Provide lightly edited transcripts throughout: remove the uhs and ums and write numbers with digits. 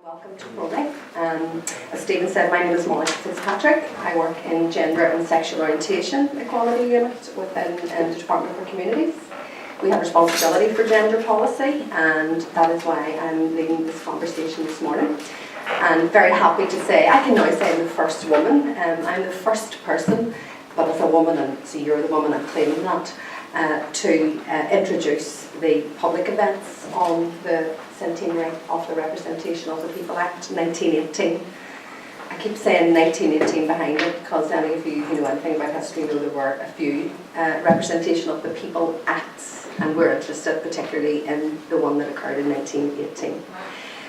Welcome to PRONI. As Stephen said, my name is Fitzpatrick. I work in Gender and Sexual Orientation Equality Unit within the Department for Communities. We have responsibility for gender policy, and that is why I'm leading this conversation this morning. And very happy to say, I can now say I'm the first woman. I'm the first person, but as a woman, and so you're the woman I'm claiming that, to introduce the public events on the centenary of the Representation of the People Act 1918. I keep saying 1918 behind it because any of you who know anything about history know there were a few Representation of the People Acts, and we're interested particularly in the one that occurred in 1918.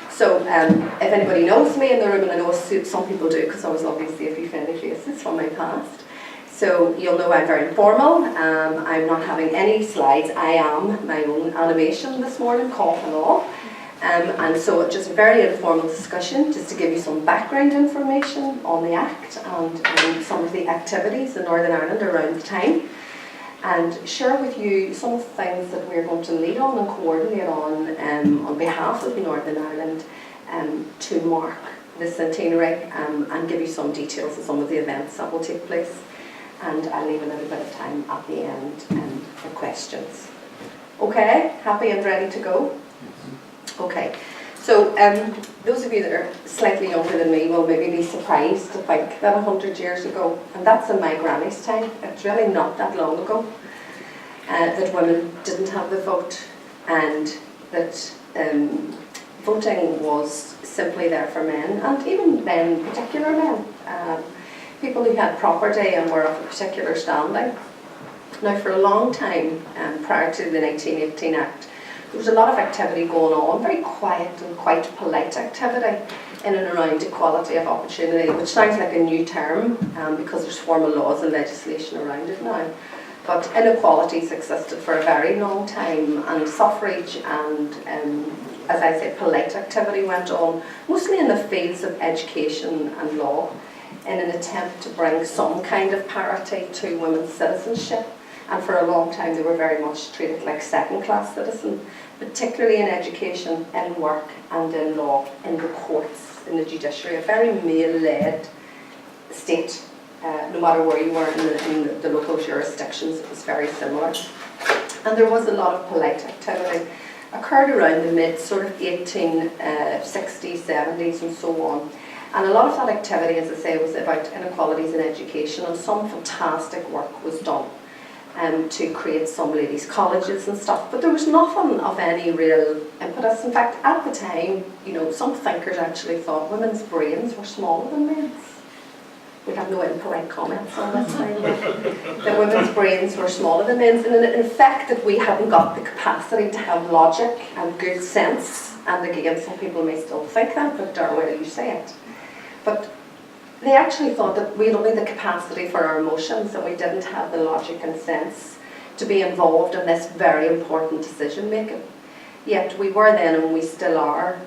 So if anybody knows me in the room, and I know some people do because I was obviously a few friendly faces from my past, so you'll know I'm very informal. I'm not having any slides. I am my own animation this morning, cough and all. And so just a very informal discussion, just to give you some background information on the Act and some of the activities in Northern Ireland around the time, and share with you some of the things that we're going to lead on and coordinate on behalf of Northern Ireland to mark the centenary, and give you some details of some of the events that will take place. And I'll leave a little bit of time at the end for questions. Okay, happy and ready to go? Okay, so those of you that are slightly younger than me will maybe be surprised to think that 100 years ago, and that's in my granny's time, it's really not that long ago, that women didn't have the vote, and that voting was simply there for men, and even men, particular men, people who had property and were of a particular standing. Now, for a long time, prior to the 1918 Act, there was a lot of activity going on, very quiet and quite polite activity in and around equality of opportunity, which sounds like a new term because there's formal laws and legislation around it now. But inequalities existed for a very long time, and suffrage and, as I say, polite activity went on, mostly in the fields of education and law, in an attempt to bring some kind of parity to women's citizenship. And for a long time they were very much treated like second-class citizens, particularly in education, in work and in law, in the courts, in the judiciary. A very male-led state, no matter where you were in the local jurisdictions, it was very similar. And there was a lot of polite activity occurred around the mid sort of 1860s, 70s and so on. And a lot of that activity, as I say, was about inequalities in education, and some fantastic work was done to create some ladies' colleges and stuff, but there was nothing of any real impetus. In fact, at the time, some thinkers actually thought women's brains were smaller than men's. We have no impolite comments on this thing. That women's brains were smaller than men's, and in fact that we hadn't got the capacity to have logic and good sense. And again, some people may still think that, but whether you say it. But they actually thought that we had only the capacity for our emotions, and we didn't have the logic and sense to be involved in this very important decision making. Yet we were then, and we still are,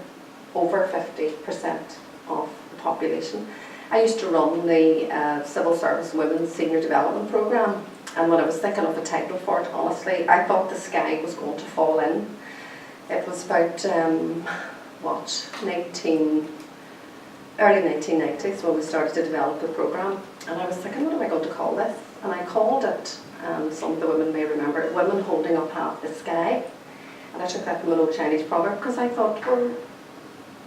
over 50% of the population. I used to run the Civil Service Women's Senior Development Programme, and when I was thinking of a title for it, honestly, I thought the sky was going to fall in. It was about, early 1990s when we started to develop the programme, and I was thinking, what am I going to call this? And I called it, some of the women may remember it, Women Holding Up Half the Sky. And I took that from an old Chinese proverb because I thought, well,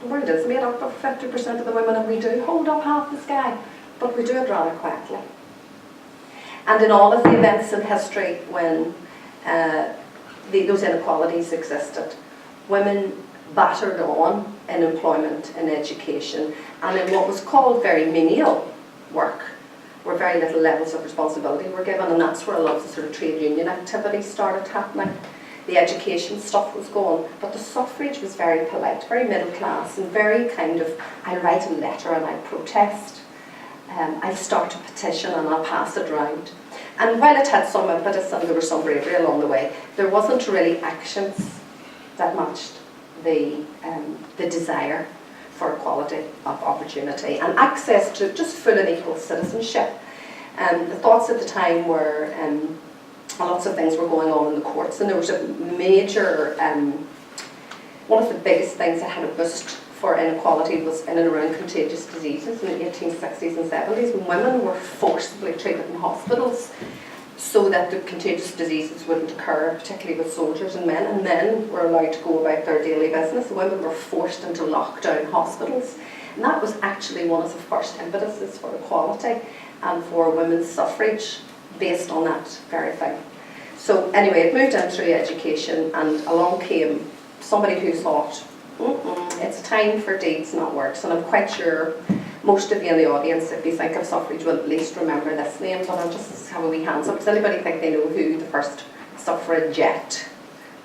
the world is made up of 50% of the women, and we do hold up half the sky, but we do it rather quietly. And in all of the events in history when those inequalities existed, women battered on in employment, in education, and in what was called very menial work, where very little levels of responsibility were given, and that's where a lot of the sort of trade union activity started happening. The education stuff was going, but the suffrage was very polite, very middle class, and very kind of, I'll write a letter and I'll protest, I'll start a petition and I'll pass it round. And while it had some impetus and there was some bravery along the way, there wasn't really actions that matched the desire for equality of opportunity and access to just full and equal citizenship. The thoughts at the time were lots of things were going on in the courts, and there was a major, one of the biggest things that had a boost for inequality was in and around contagious diseases in the 1860s and 70s, when women were forcibly treated in hospitals so that the contagious diseases wouldn't occur, particularly with soldiers and men were allowed to go about their daily business. The women were forced into lockdown hospitals, and that was actually one of the first impetuses for equality and for women's suffrage, based on that very thing. So anyway, it moved in through education, and along came somebody who thought, it's time for deeds, not words. And I'm quite sure most of you in the audience, if you think of suffrage, will at least remember this name, but I'll just have a wee hands up. Does anybody think they know who the first suffragette,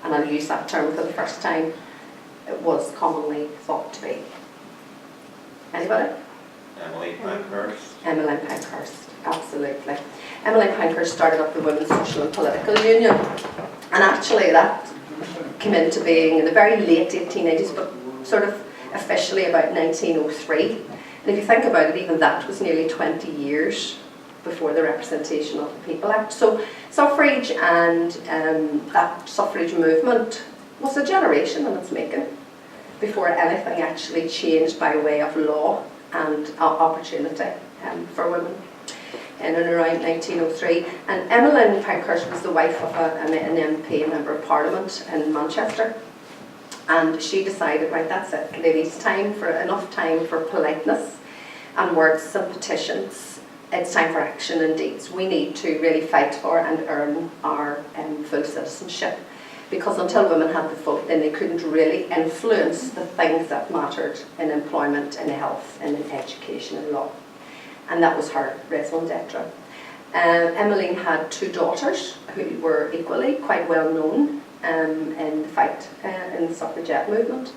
and I'll use that term for the first time, it was commonly thought to be? Anybody? Emily Pankhurst. Emmeline Pankhurst, absolutely. Emmeline Pankhurst started up the Women's Social and Political Union, and actually that came into being in the very late 1880s, but sort of officially about 1903. And if you think about it, even that was nearly 20 years before the Representation of the People Act. So suffrage and that suffrage movement was a generation in its making before anything actually changed by way of law and opportunity for women in and around 1903. And Emmeline Pankhurst was the wife of an MP, a Member of Parliament in Manchester. And she decided, right, that's it, ladies, enough time for politeness and words and petitions. It's time for action and deeds. We need to really fight for and earn our full citizenship. Because until women had the vote, then they couldn't really influence the things that mattered in employment, in health, and in education and law. And that was her raison d'etre. Emmeline had two daughters who were equally quite well known in the fight in the suffragette movement.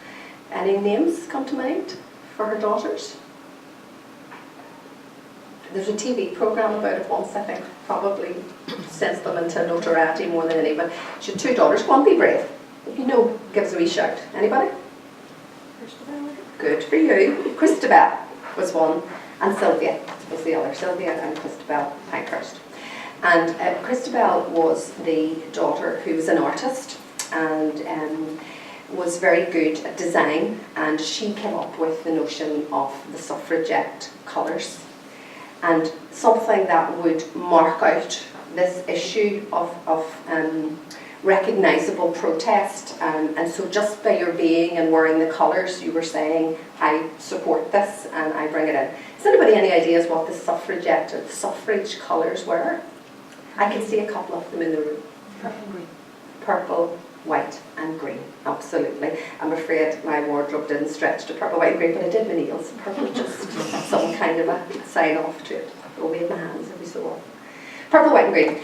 Any names come to mind for her daughters? There's a TV programme about it once, I think, probably sends them into notoriety more than any, but she had two daughters. Go on, be brave. If you know, give us a wee shout. Anybody? Christabel. Good for you. Christabel was one, and Sylvia was the other. Sylvia and Christabel Pankhurst. And Christabel was the daughter who was an artist and was very good at design, and she came up with the notion of the suffragette colours, and something that would mark out this issue of recognisable protest. And so just by your being and wearing the colours, you were saying, I support this and I bring it in. Has anybody any ideas what the suffragette or the suffrage colours were? I can see a couple of them in the room. Purple and green. Purple, white and green, absolutely. I'm afraid my wardrobe didn't stretch to purple, white and green, but I did my nails. Purple just some kind of a sign off to it. I'll wave my hands every so often. Purple, white and green.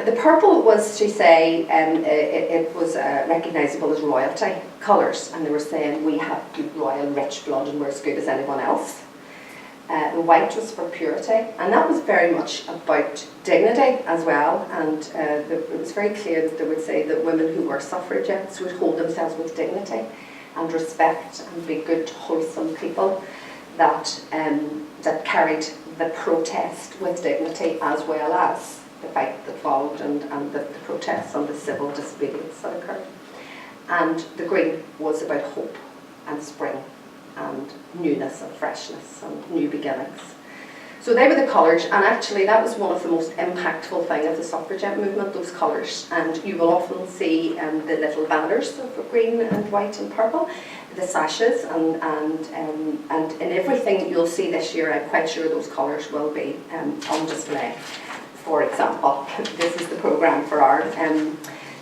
The purple was, to say, it was recognisable as royalty colours, and they were saying we have good royal rich blood and we're as good as anyone else. The white was for purity, and that was very much about dignity as well, and it was very clear that they would say that women who were suffragettes would hold themselves with dignity and respect and be good, wholesome people that carried the protest with dignity, as well as the fight that followed and the protests and the civil disobedience that occurred. And the green was about hope and spring and newness and freshness and new beginnings. So they were the colours, and actually that was one of the most impactful things of the suffragette movement, those colours. And you will often see the little banners of green and white and purple, the sashes, and in everything you'll see this year, I'm quite sure those colours will be on display. For example, this is the programme for our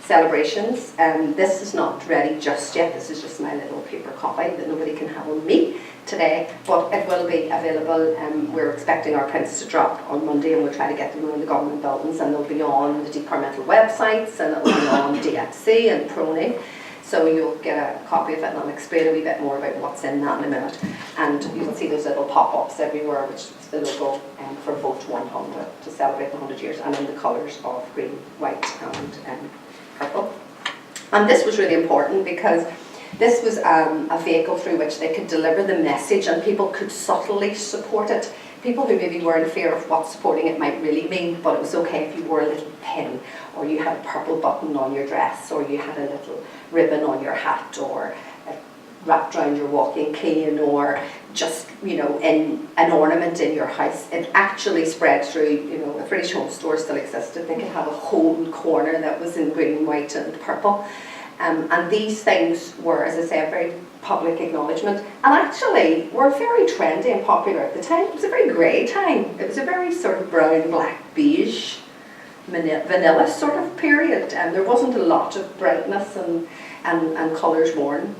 celebrations. This is not ready just yet. This is just my little paper copy that nobody can have on me today, but it will be available. We're expecting our prints to drop on Monday, and we'll try to get them in the government buildings, and they'll be on the departmental websites, and it'll be on DFC and PRONI. So you'll get a copy of it, and I'll explain a wee bit more about what's in that in a minute. And you'll see those little pop-ups everywhere, which is the logo for Vote 100 to celebrate the 100 years, and in the colours of green, white and purple. And this was really important because this was a vehicle through which they could deliver the message, and people could subtly support it. People who maybe were in fear of what supporting it might really mean, but it was okay if you wore a little pin, or you had a purple button on your dress, or you had a little ribbon on your hat, or wrapped around your walking cane or just, you know, in an ornament in your house. It actually spread through, you know, if British Home Store still existed, they could have a whole corner that was in green, white and purple. And these things were, as I say, a very public acknowledgement, and actually were very trendy and popular at the time. It was a very grey time. It was a very sort of brown, black, beige, vanilla sort of period, and there wasn't a lot of brightness and colours worn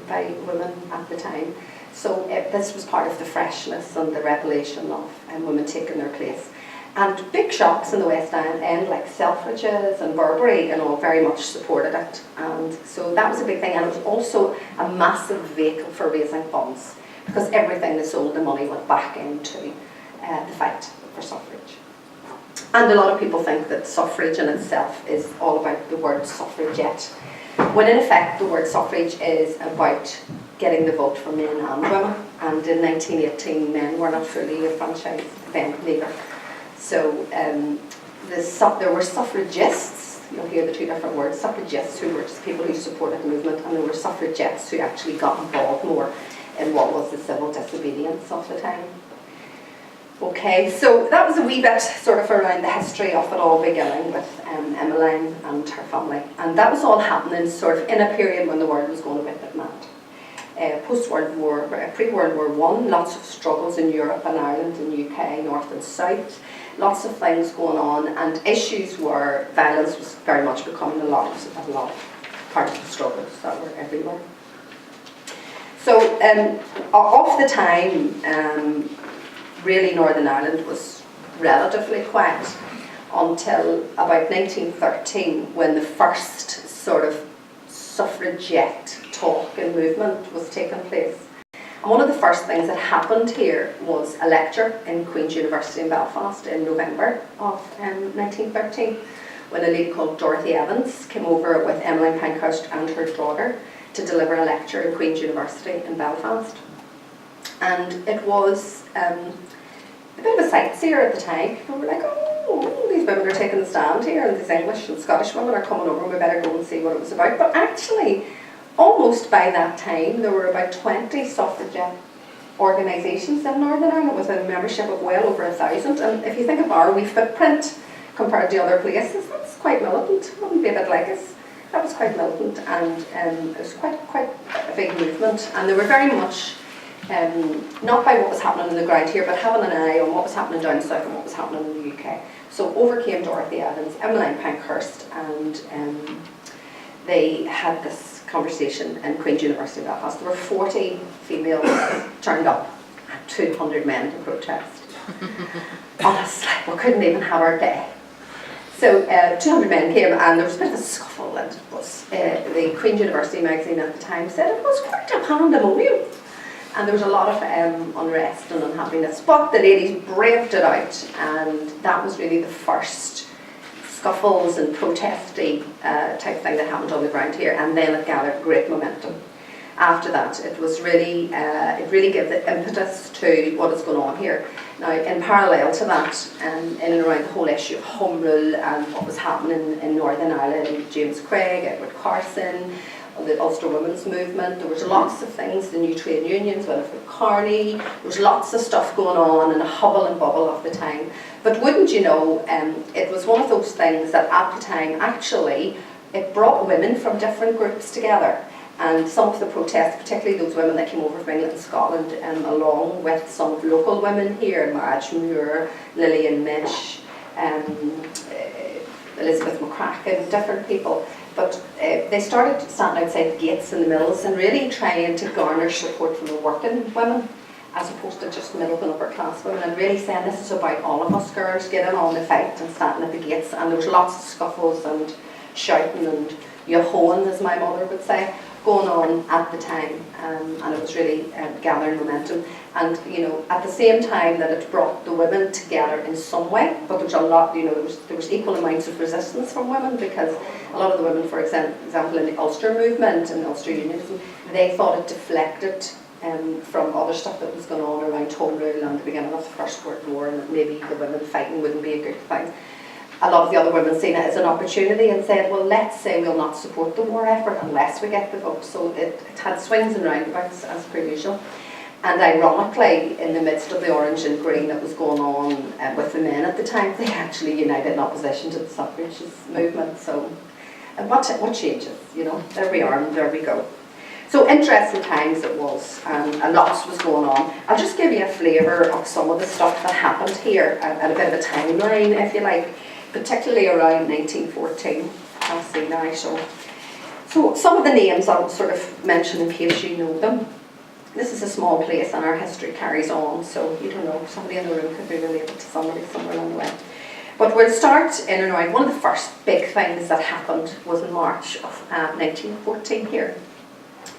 by women at the time. So this was part of the freshness and the revelation of women taking their place. And big shops in the West End like Selfridges and Burberry and all very much supported it. And so that was a big thing, and it was also a massive vehicle for raising funds, because everything they sold, the money went back into the fight for suffrage. And a lot of people think that suffrage in itself is all about the word suffragette, when in effect the word suffrage is about getting the vote for men and women. And in 1918 men were not fully enfranchised then neither. So there were suffragists, you'll hear the two different words, suffragists who were just people who supported the movement, and there were suffragettes who actually got involved more in what was the civil disobedience of the time. Okay, so that was a wee bit sort of around the history of it all beginning with Emmeline and her family. And that was all happening sort of in a period when the world was going a bit mad. Post-World War, pre-World War I, lots of struggles in Europe and Ireland and UK, north and south. Lots of things going on, and issues were, violence was very much becoming a lot of part of the struggles that were everywhere. So of the time, really Northern Ireland was relatively quiet until about 1913, when the first sort of suffragette talk and movement was taking place. And one of the first things that happened here was a lecture in Queen's University in Belfast in November of 1913, when a lady called Dorothy Evans came over with Emmeline Pankhurst and her daughter to deliver a lecture in Queen's University in Belfast. And it was a bit of a sightseer at the time. People were like, oh, these women are taking the stand here, and these English and Scottish women are coming over, we better go and see what it was about. But actually, almost by that time, there were about 20 suffragette organisations in Northern Ireland with a membership of well over 1,000. And if you think of our wee footprint compared to other places, that's quite militant. It wouldn't be a bit like us. That was quite militant, and it was quite a big movement. And they were very much, not by what was happening on the ground here, but having an eye on what was happening down south and what was happening in the UK. So over came Dorothy Evans, Emmeline Pankhurst, and they had this conversation in Queen's University in Belfast. There were 40 females turned up and 200 men to protest. Honestly, we couldn't even have our day. So 200 men came, and there was a bit of a scuffle, and it was, the Queen's University magazine at the time said it was quite a pandemonium. And there was a lot of unrest and unhappiness, but the ladies braved it out, and that was really the first scuffles and protesty type thing that happened on the ground here, and then it gathered great momentum. After that, it was really, it really gave the impetus to what is going on here. Now, in parallel to that, in and around the whole issue of Home Rule and what was happening in Northern Ireland, James Craig, Edward Carson, the Ulster Women's Movement, there was lots of things, the new trade unions, Winifred Carey, there was lots of stuff going on in a hubble and bubble of the time. But wouldn't you know, it was one of those things that at the time, actually, it brought women from different groups together. And some of the protests, particularly those women that came over from England and Scotland, along with some of the local women here, Madge Muir, Lillian Mish, Elizabeth McCracken, different people. But they started standing outside the gates in the mills and really trying to garner support from the working women, as opposed to just middle and upper class women, and really saying this is about all of us girls, getting on the fight and standing at the gates. And there was lots of scuffles and shouting and yo-hoing, as my mother would say, going on at the time, and it was really gathering momentum. And you know, at the same time that it brought the women together in some way, but there was a lot, you know, there was equal amounts of resistance from women, because a lot of the women, for example, in the Ulster movement and Ulster unionism, they thought it deflected from other stuff that was going on around Home Rule and the beginning of the First World War, and that maybe the women fighting wouldn't be a good thing. a lot of the other women seen it as an opportunity and said, well, let's say we'll not support the war effort unless we get the vote. So it had swings and roundabouts as per usual. And ironically, in the midst of the orange and green that was going on with the men at the time, they actually united in opposition to the suffrage movement. So what changes? You know, there we are and there we go. So interesting times it was, and a lot was going on. I'll just give you a flavour of some of the stuff that happened here, and a bit of a timeline, if you like, particularly around 1914. I'll see now. So some of the names I'll sort of mention in case you know them. This is a small place and our history carries on, so you don't know, somebody in the room could be related to somebody somewhere along the way. But we'll start in and around, one of the first big things that happened was in March of 1914 here.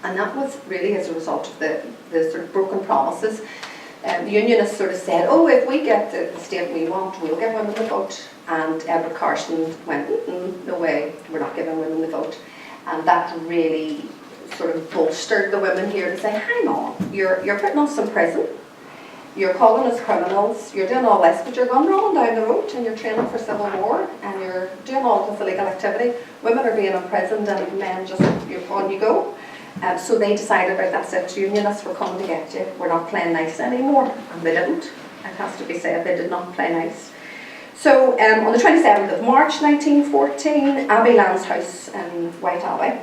And that was really as a result of the sort of broken promises. The Unionists sort of said, oh, if we get the state we want, we'll give women the vote. And Edward Carson went, no way, we're not giving women the vote. And that really sort of bolstered the women here to say, hang on, you're putting us in prison, you're calling us criminals, you're doing all this, but you're going rolling down the road and you're training for civil war and you're doing all this illegal activity. Women are being imprisoned and men just, on you go. So they decided, right, that's it, Unionists, we're coming to get you. We're not playing nice anymore. And they didn't. It has to be said, they did not play nice. So on the 27th of March 1914, Abbey Land's house in White Abbey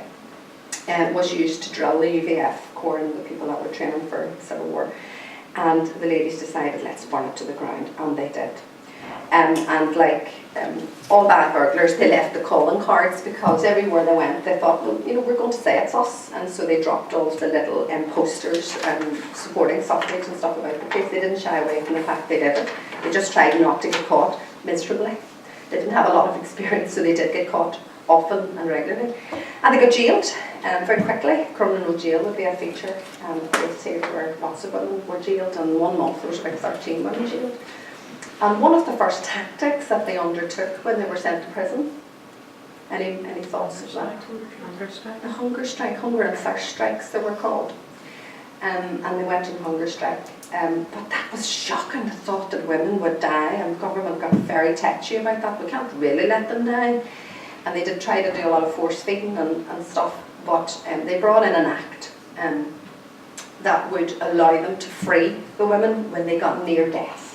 was used to drill the UVF Corps and the people that were training for Civil War. And the ladies decided, let's burn it to the ground. And they did. And like all bad burglars, they left the calling cards because everywhere they went, they thought, well, you know, we're going to say it's us. And so they dropped all the little posters supporting suffrage and stuff about the place. They didn't shy away from the fact they did it. They just tried not to get caught miserably. They didn't have a lot of experience, so they did get caught often and regularly. And they got jailed very quickly. Criminal jail would be a feature. Place here where lots of women were jailed, and 1 month there was about 13 women jailed. And one of the first tactics that they undertook when they were sent to prison, any thoughts of that? Hunger strike? The hunger strike, hunger and thirst strikes they were called. And they went on hunger strike. But that was shocking, the thought that women would die, and the government got very touchy about that. We can't really let them die. And they did try to do a lot of force feeding and stuff, but they brought in an act that would allow them to free the women when they got near death.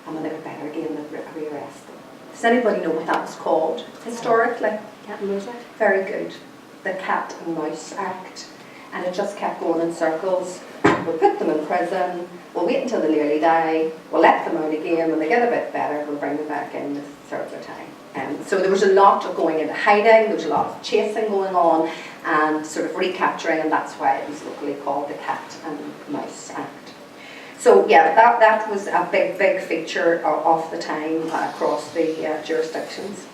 And when they were better again, they'd rearrest them. Does anybody know what that was called historically? Cat and Mouse Act? Very good. The Cat and Mouse Act. And it just kept going in circles. We'll put them in prison, we'll wait until they nearly die, we'll let them out again, when they get a bit better, we'll bring them back in to serve their time. So there was a lot of going into hiding, there was a lot of chasing going on, and sort of recapturing, and that's why it was locally called the Cat and Mouse Act. So yeah, that was a big feature of the time across the jurisdictions.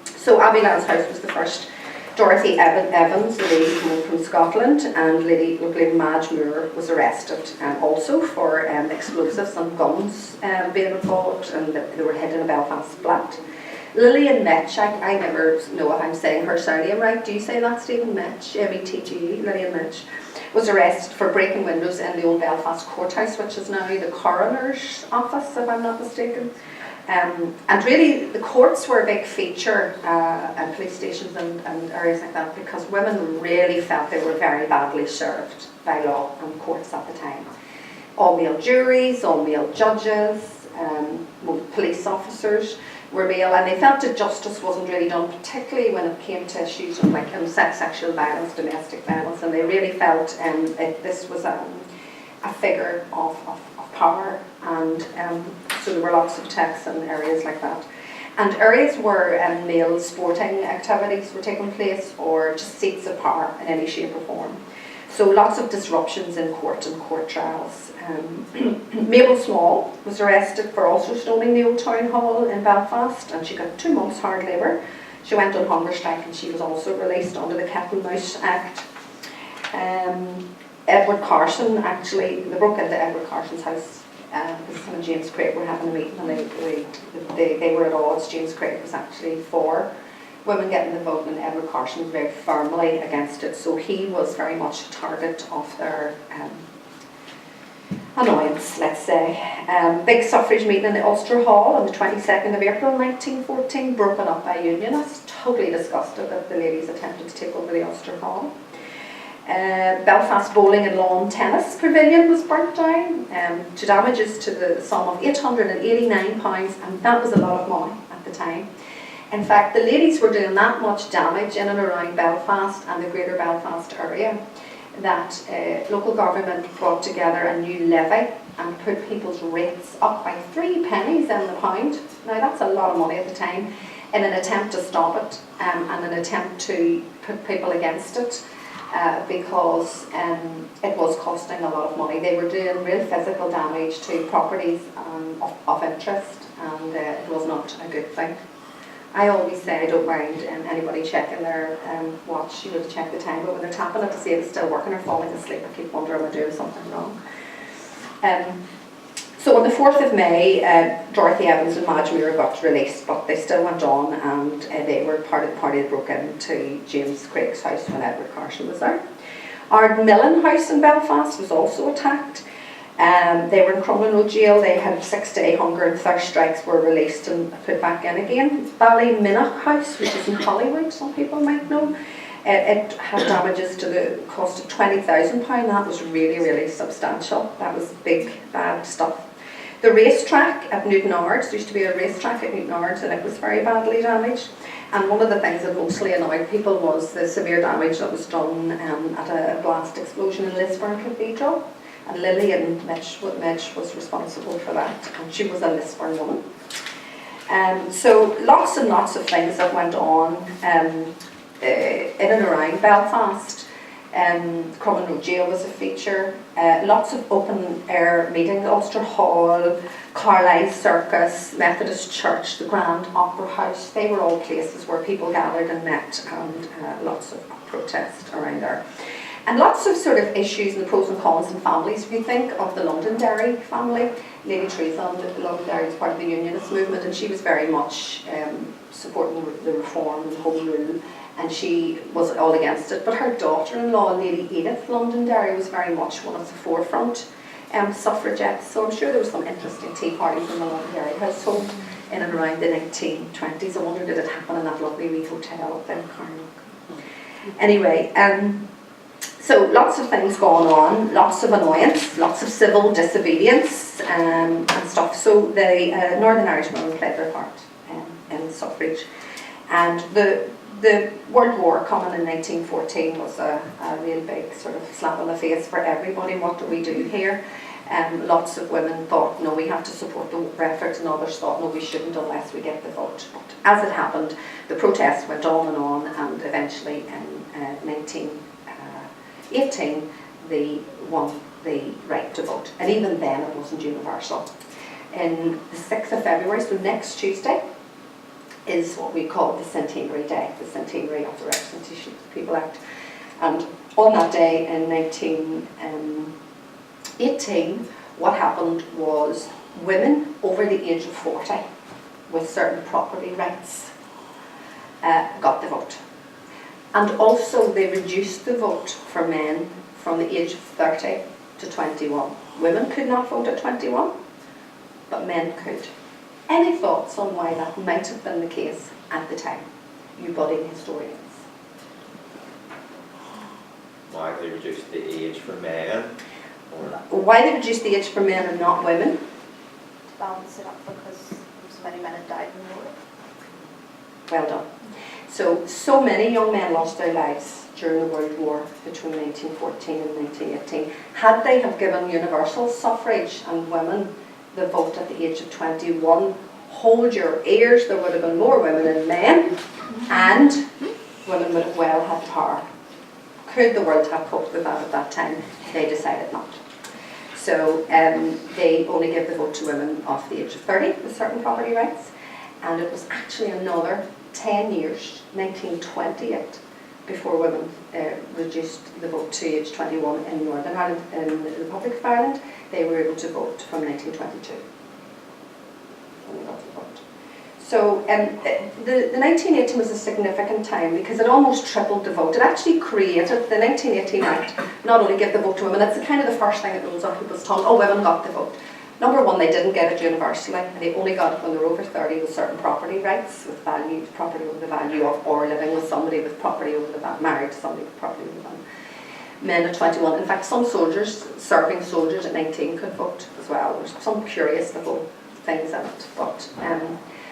So Abbey Land's house was the first. Dorothy Evans, the lady coming from Scotland, and Lady Madge Moore was arrested also for explosives and guns being involved, and they were hid in a Belfast flat. Lillian Metch, I never know if I'm saying her surname right. Do you say that, Stephen? Metch, M-E-T-G-E, Lillian Metch, was arrested for breaking windows in the old Belfast courthouse, which is now the coroner's office, if I'm not mistaken. And really, the courts were a big feature, and police stations and areas like that, because women really felt they were very badly served by law and courts at the time. All male juries, all male judges, police officers were male, and they felt that justice wasn't really done, particularly when it came to issues of like sexual violence, domestic violence, and they really felt this was a figure of power, and so there were lots of texts and areas like that. And areas where male sporting activities were taking place, or just seats of power in any shape or form. So lots of disruptions in court and court trials. Mabel Small was arrested for also stoning the old town hall in Belfast, and she got 2 months hard labour. She went on hunger strike, and she was also released under the Cat and Mouse Act. Edward Carson, actually, they broke into Edward Carson's house because him and James Craig were having a meeting, and they were at odds. James Craig was actually for women getting the vote, and Edward Carson was very firmly against it. So he was very much a target of their annoyance, let's say. Big suffrage meeting in the Ulster Hall on the 22nd of April 1914, broken up by unionists, totally disgusted that the ladies attempted to take over the Ulster Hall. Belfast Bowling and Lawn Tennis Pavilion was burnt down to damages to the sum of £889, and that was a lot of money at the time. In fact, the ladies were doing that much damage in and around Belfast and the greater Belfast area that local government brought together a new levy and put people's rates up by 3 pennies in the pound. Now that's a lot of money at the time, in an attempt to stop it and an attempt to put people against it because it was costing a lot of money. They were doing real physical damage to properties of interest, and it was not a good thing. I always say I don't mind anybody checking their watch. You would check the time, but when they're tapping it to see if it's still working or falling asleep, I keep wondering am I doing something wrong. So on the 4th of May, Dorothy Evans and Madge Muir got released, but they still went on, and they were part of the party that broke into James Craig's house when Edward Carson was there. Ardmillan House in Belfast was also attacked. They were in Crumlin Road Jail. They had 6-day hunger and thirst strikes, were released and put back in again. Ballyminnock House, which is in Hollywood, some people might know, it had damages to the cost of £20,000. That was really, really substantial. That was big, bad stuff. The racetrack at Newton Ards, there used to be a racetrack at Newton Ards, and it was very badly damaged. And one of the things that mostly annoyed people was the severe damage that was done at a blast explosion in Lisburn Cathedral. And Lillian Mitch was responsible for that, and she was a Lisburn woman. So lots and lots of things that went on in and around Belfast. Crumlin Road Jail was a feature. Lots of open air meetings, Ulster Hall, Carlisle Circus, Methodist Church, the Grand Opera House. They were all places where people gathered and met, and lots of protest around there. And lots of sort of issues and the pros and cons in families. If you think of the Londonderry family, Lady Teresa Londonderry was part of the Unionist movement, and she was very much supporting the reform and home rule, and she was all against it. But her daughter-in-law, Lady Edith Londonderry, was very much one of the forefront suffragettes. So I'm sure there was some interesting tea parties in the Londonderry household in and around the 1920s. I wonder did it happen in that lovely wee hotel up there in Carnock. Anyway, so lots of things going on, lots of annoyance, lots of civil disobedience and stuff. So the Northern Irish women played their part in suffrage. And the World War coming in 1914 was a real big sort of slap in the face for everybody. What do we do here? Lots of women thought, no, we have to support the war effort, and others thought, no, we shouldn't unless we get the vote. But as it happened, the protests went on, and eventually in 1918 they won the right to vote, and even then it wasn't universal. In the 6th of February, so next Tuesday, is what we call the Centenary Day, the centenary of the Representation of the People Act. And on that day in 1918, what happened was women over the age of 40 with certain property rights got the vote. And also they reduced the vote for men from the age of 30 to 21. Women could not vote at 21, but men could. Any thoughts on why that might have been the case at the time, you budding historians? Why they reduced the age for men? Why they reduced the age for men and not women? To balance it up because so many men had died in the war. Well done. So many young men lost their lives during the World War between 1914 and 1918. Had they have given universal suffrage and women the vote at the age of 21, hold your ears, there would have been more women than men, and women would have well had power. Could the world have coped with that at that time? They decided not. So they only give the vote to women of the age of 30 with certain property rights, and it was actually another 10 years, 1928, before women reduced the vote to age 21 in Northern Ireland. In the Republic of Ireland, they were able to vote from 1922. When they got to vote. So the 1918 was a significant time because it almost tripled the vote. It actually created, the 1918 Act, not only give the vote to women, it's kind of the first thing that rolls on people's tongue, oh, women got the vote. Number one, they didn't get it universally, and they only got it when they were over 30 with certain property rights, with value, property over the value of, or living with somebody with property over the value, married to somebody with property over the value. Men at 21, in fact some soldiers, serving soldiers at 19 could vote as well. There's some curious little things in it, but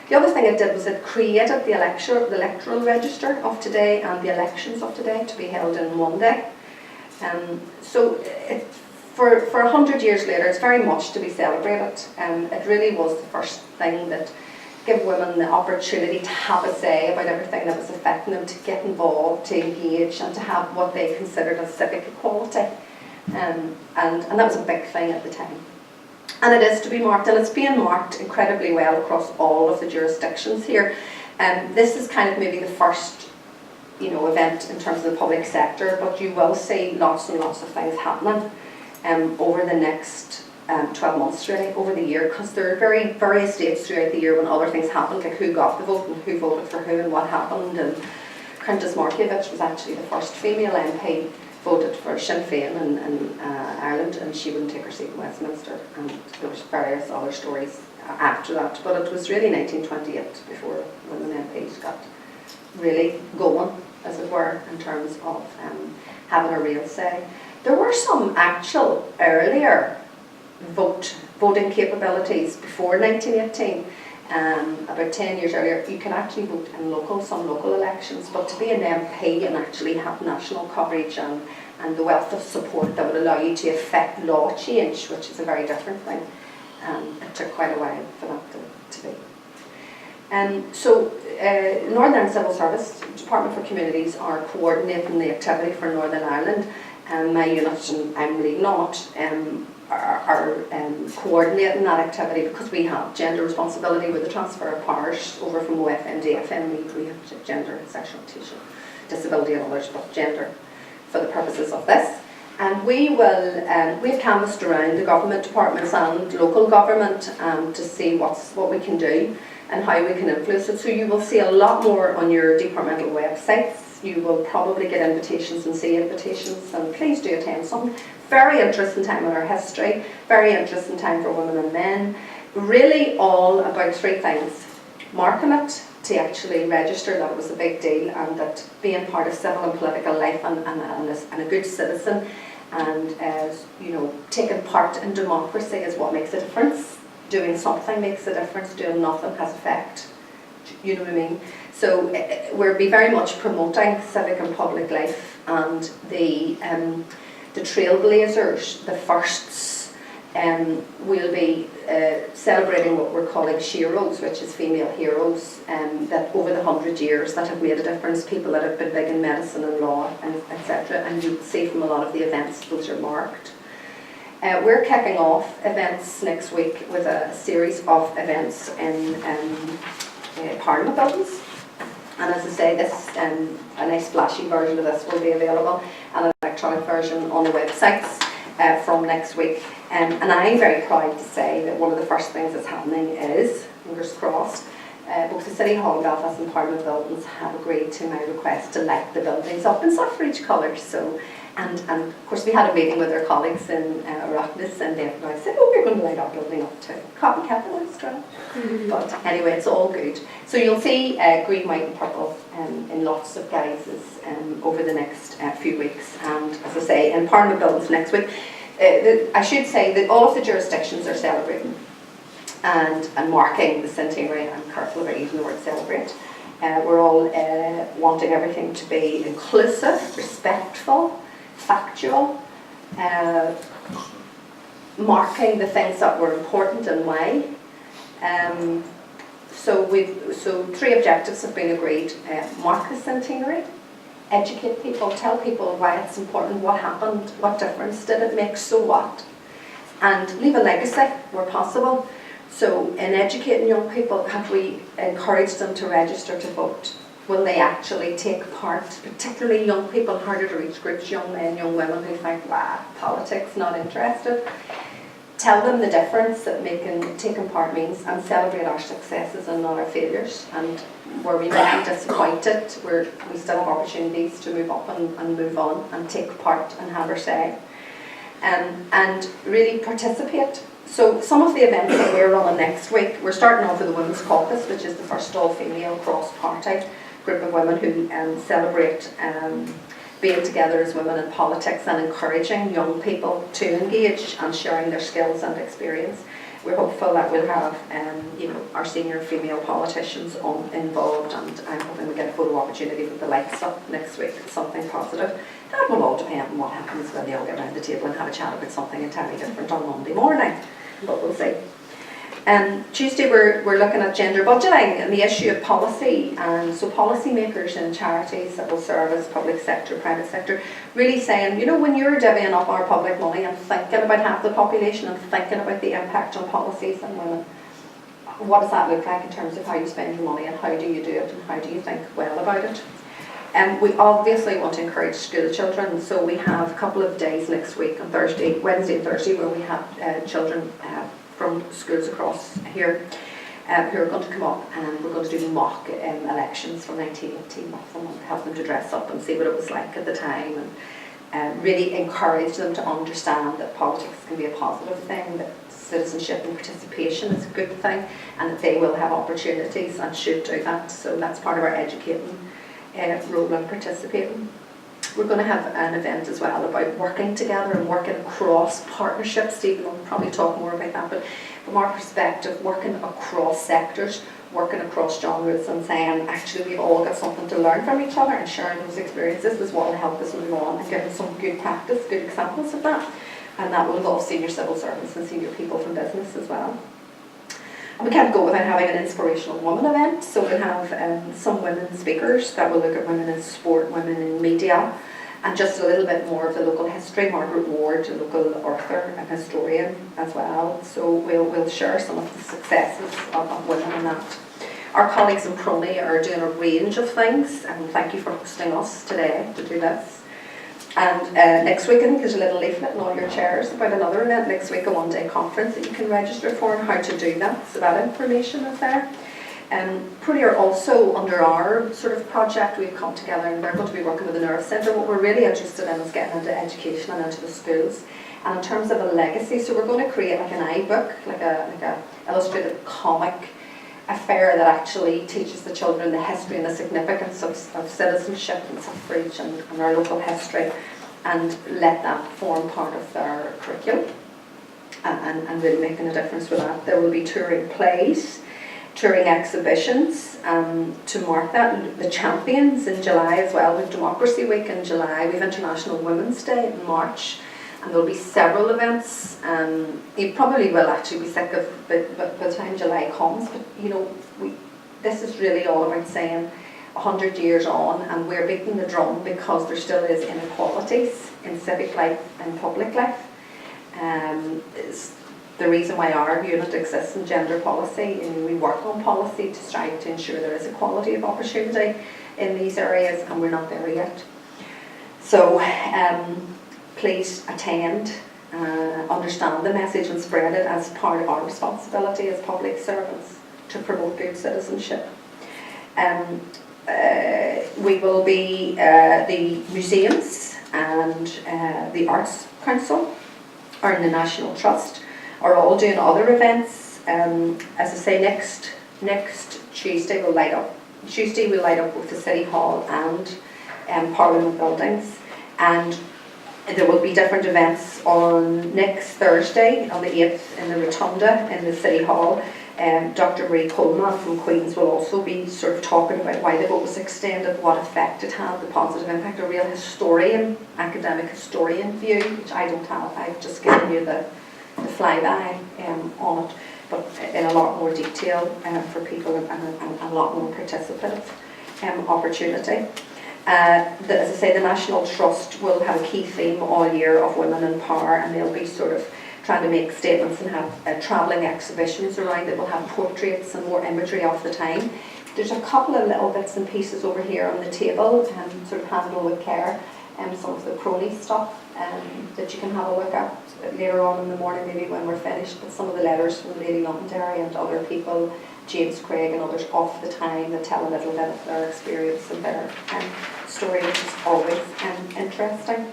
the other thing it did was it created the electoral register of today and the elections of today to be held in one day. So for 100 years later, it's very much to be celebrated. It really was the first thing that gave women the opportunity to have a say about everything that was affecting them, to get involved, to engage, and to have what they considered as civic equality. And that was a big thing at the time. And it is to be marked, and it's being marked incredibly well across all of the jurisdictions here. This is kind of maybe the first, event in terms of the public sector, but you will see lots and lots of things happening over the next 12 months, really, over the year, because there are various dates throughout the year when other things happened, like who got the vote and who voted for who and what happened. And Countess Markievicz was actually the first female MP voted for Sinn Féin in Ireland, and she wouldn't take her seat in Westminster, and there was various other stories after that, but it was really 1928 before women MPs got really going, as it were, in terms of having a real say. There were some actual earlier voting capabilities before 1918. About 10 years earlier, you can actually vote in some local elections, but to be an MP and actually have national coverage and the wealth of support that would allow you to effect law change, which is a very different thing, it took quite a while for that to be. So Northern Ireland Civil Service, Department for Communities, are coordinating the activity for Northern Ireland, and my unit, and I'm leading on it, are coordinating that activity because we have gender responsibility with the transfer of powers over from OFM to FM. We have gender and sexual orientation, disability and others, but gender for the purposes of this. And we have canvassed around the government departments and local government to see what we can do and how we can influence it. So you will see a lot more on your departmental websites. You will probably get invitations and see invitations, and please do attend some. Very interesting time in our history, very interesting time for women and men. Really all about three things. Marking it, to actually register that it was a big deal, and that being part of civil and political life and a good citizen, and taking part in democracy is what makes a difference. Doing something makes a difference, doing nothing has effect. You know what I mean? So we'll be very much promoting civic and public life, and the trailblazers, the firsts, will be celebrating what we're calling sheroes, which is female heroes that over the 100 years that have made a difference, people that have been big in medicine and law, and etc. And you'll see from a lot of the events, those are marked. We're kicking off events next week with a series of events in Parliament buildings. And as I say, this a nice flashy version of this will be available, and an electronic version on the websites from next week. And I'm very proud to say that one of the first things that's happening is, fingers crossed, both the City Hall, Belfast and Parliament buildings have agreed to my request to light the buildings up in suffrage colours. So, and of course we had a meeting with our colleagues in Oireachtas, and they said, oh, we're going to light our building up too. Copycat the Ulster. But anyway, it's all good. So you'll see green, white and purple in lots of guises over the next few weeks. And as I say, in Parliament buildings next week, I should say that all of the jurisdictions are celebrating and marking the centenary. I'm careful about using the word celebrate. We're all wanting everything to be inclusive, respectful, factual, marking the things that were important and why. So three objectives have been agreed. Mark the centenary, educate people, tell people why it's important, what happened, what difference did it make, so what, and leave a legacy where possible. So in educating young people, have we encouraged them to register to vote? Will they actually take part, particularly young people, harder to reach groups, young men, young women who think, wow, politics, not interested. tell them the difference that taking part means, and celebrate our successes and not our failures. And where we might be disappointed, we still have opportunities to move up and move on and take part and have our say. And really participate. So some of the events that we're running next week, we're starting off with the Women's Caucus, which is the first all-female cross-party group of women who celebrate being together as women in politics and encouraging young people to engage and sharing their skills and experience. We're hopeful that we'll have our senior female politicians involved, and I'm hoping we get a photo opportunity with the lights up next week, something positive. That will all depend on what happens when they all get around the table and have a chat about something entirely different on Monday morning, but we'll see. Tuesday we're looking at gender budgeting and the issue of policy, and so policy makers in charities that will serve as public sector, private sector, really saying, when you're divvying up our public money and thinking about half the population and thinking about the impact on policies on women, what does that look like in terms of how you spend your money and how do you do it and how do you think well about it? We obviously want to encourage school children, so we have a couple of days next week on Wednesday and Thursday, where we have children from schools across here who are going to come up, and we're going to do mock elections from 1918 with them and help them to dress up and see what it was like at the time, and really encourage them to understand that politics can be a positive thing, that citizenship and participation is a good thing, and that they will have opportunities and should do that. So that's part of our educating role in participating. We're going to have an event as well about working together and working across partnerships. Stephen will probably talk more about that, but from our perspective, working across sectors, working across genres, and saying actually we've all got something to learn from each other, and sharing those experiences is what will help us move on, and giving some good practice, good examples of that. And that will involve senior civil servants and senior people from business as well. And we can't go without having an inspirational woman event, so we'll have some women speakers that will look at women in sport, women in media, and just a little bit more of the local history. Margaret Ward, a local author and historian as well, so we'll share some of the successes of women in that. Our colleagues in PRONI are doing a range of things, and thank you for hosting us today to do this. And next week, I think there's a little leaflet in all your chairs about another event next week, a one-day conference that you can register for, and how to do that. So that information is there. PRONI are also under our sort of project. We've come together and they're going to be working with the Nerve Centre. What we're really interested in is getting into education and into the schools. And in terms of a legacy, so we're going to create like an iBook, like a illustrated comic affair that actually teaches the children the history and the significance of citizenship and suffrage and our local history, and let that form part of their curriculum and really making a difference with that. There will be touring plays, touring exhibitions to mark that. The Champions in July as well. We have Democracy Week in July. We have International Women's Day in March. And there'll be several events. You probably will actually be sick of by the time July comes, but this is really all about saying 100 years on, and we're beating the drum because there still is inequalities in civic life and public life. It's the reason why our unit exists in gender policy, and we work on policy to strive to ensure there is equality of opportunity in these areas, and we're not there yet. So please attend, understand the message and spread it as part of our responsibility as public servants to promote good citizenship. We will be, the museums and the Arts Council or in the National Trust are all doing other events. As I say, next Tuesday we'll light up. Tuesday we'll light up both the City Hall and Parliament buildings, and there will be different events on next Thursday on the 8th in the Rotunda in the City Hall. Dr. Marie Coleman from Queen's will also be sort of talking about why the vote was extended, what effect it had, the positive impact, a real historian, academic historian view, which I don't have. I've just given you the flyby on it, but in a lot more detail for people and a lot more participative opportunity. As I say, the National Trust will have a key theme all year of women in power, and they'll be sort of trying to make statements and have travelling exhibitions around that will have portraits and more imagery of the time. There's a couple of little bits and pieces over here on the table, sort of handled with care, some of the PRONI stuff that you can have a look at later on in the morning, maybe when we're finished. But some of the letters from Lady Londonderry and other people, James Craig and others off the time, that tell a little bit of their experience and their story, which is always interesting.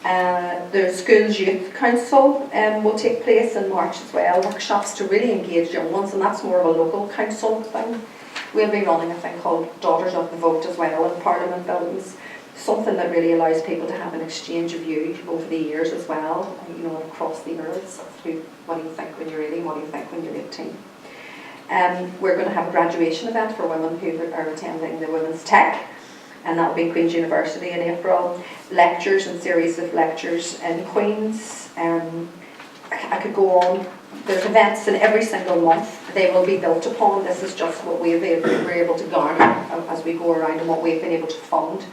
The Schools Youth Council will take place in March as well, workshops to really engage young ones, and that's more of a local council thing. We'll be running a thing called Daughters of the Vote as well in Parliament buildings, something that really allows people to have an exchange of view over the years as well, you know, across the eras. What do you think when you're 18? What do you think when you're 18? We're going to have a graduation event for women who are attending the Women's Tech, and that will be Queen's University in April. Lectures and series of lectures in Queen's. I could go on. There's events in every single month. They will be built upon. This is just what we're able to garner as we go around and what we've been able to fund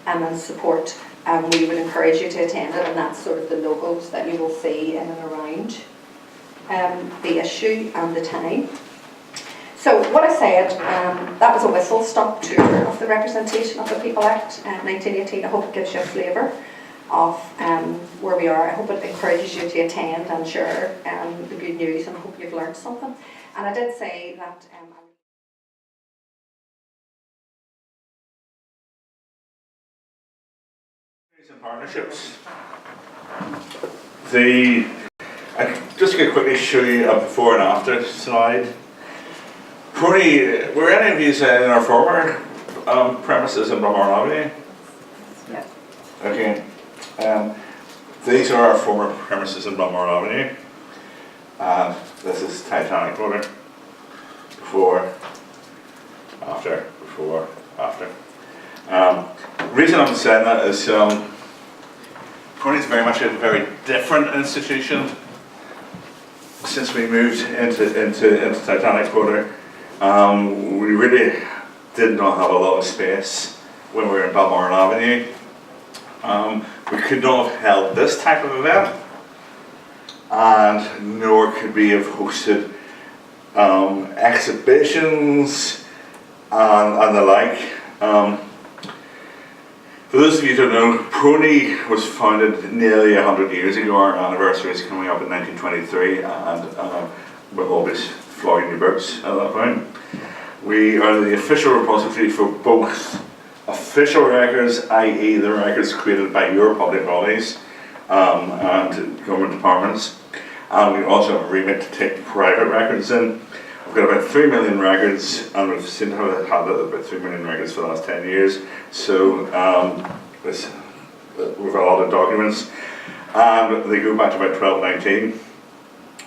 and support. We would encourage you to attend it, and that's sort of the logos that you will see in and around the issue and the time. So what I said, that was a whistle-stop tour of the representation of the People Act 1918. I hope it gives you a flavour of where we are. I hope it encourages you to attend and share the good news, and I hope you've learned something. And I did say that and partnerships. Just to quickly show you a before and after slide. PRONI, were any of these in our former premises in Balmoral Avenue? Yeah. Okay. These are our former premises in Balmoral Avenue. This is Titanic Motor. Before, after, before, after. The reason I'm saying that is PRONI is very much a very different institution since we moved into Titanic Motor. We really did not have a lot of space when we were in Balmoral Avenue. We could not have held this type of event, and nor could we have hosted exhibitions and the like. For those of you who don't know, PRONI was founded nearly 100 years ago. Our anniversary is coming up in 1923, and we'll always flog new books at that point. We are the official repository for both official records, i.e. the records created by your public bodies and government departments, and we also have a remit to take private records in. We've got about 3 million records, and we've seen how they've had about 3 million records for the last 10 years. So we've got a lot of documents, and they go back to about 1219.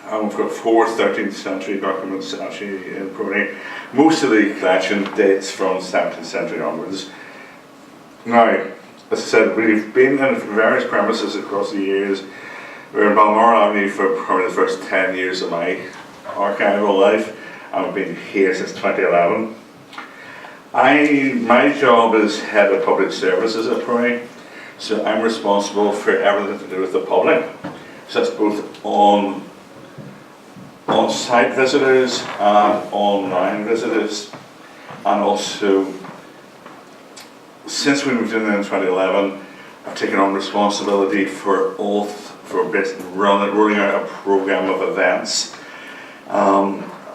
And we've got 4 13th century documents actually in PRONI. Most of the collection dates from 17th century onwards. Now, as I said, we've been in various premises across the years. We were in Balmoral Avenue for probably the first 10 years of my archival life. I've been here since 2011. My job is head of public services at PRONI, so I'm responsible for everything to do with the public. So that's both on-site visitors and online visitors, and also since we moved in 2011, I've taken on responsibility for basically rolling out a program of events.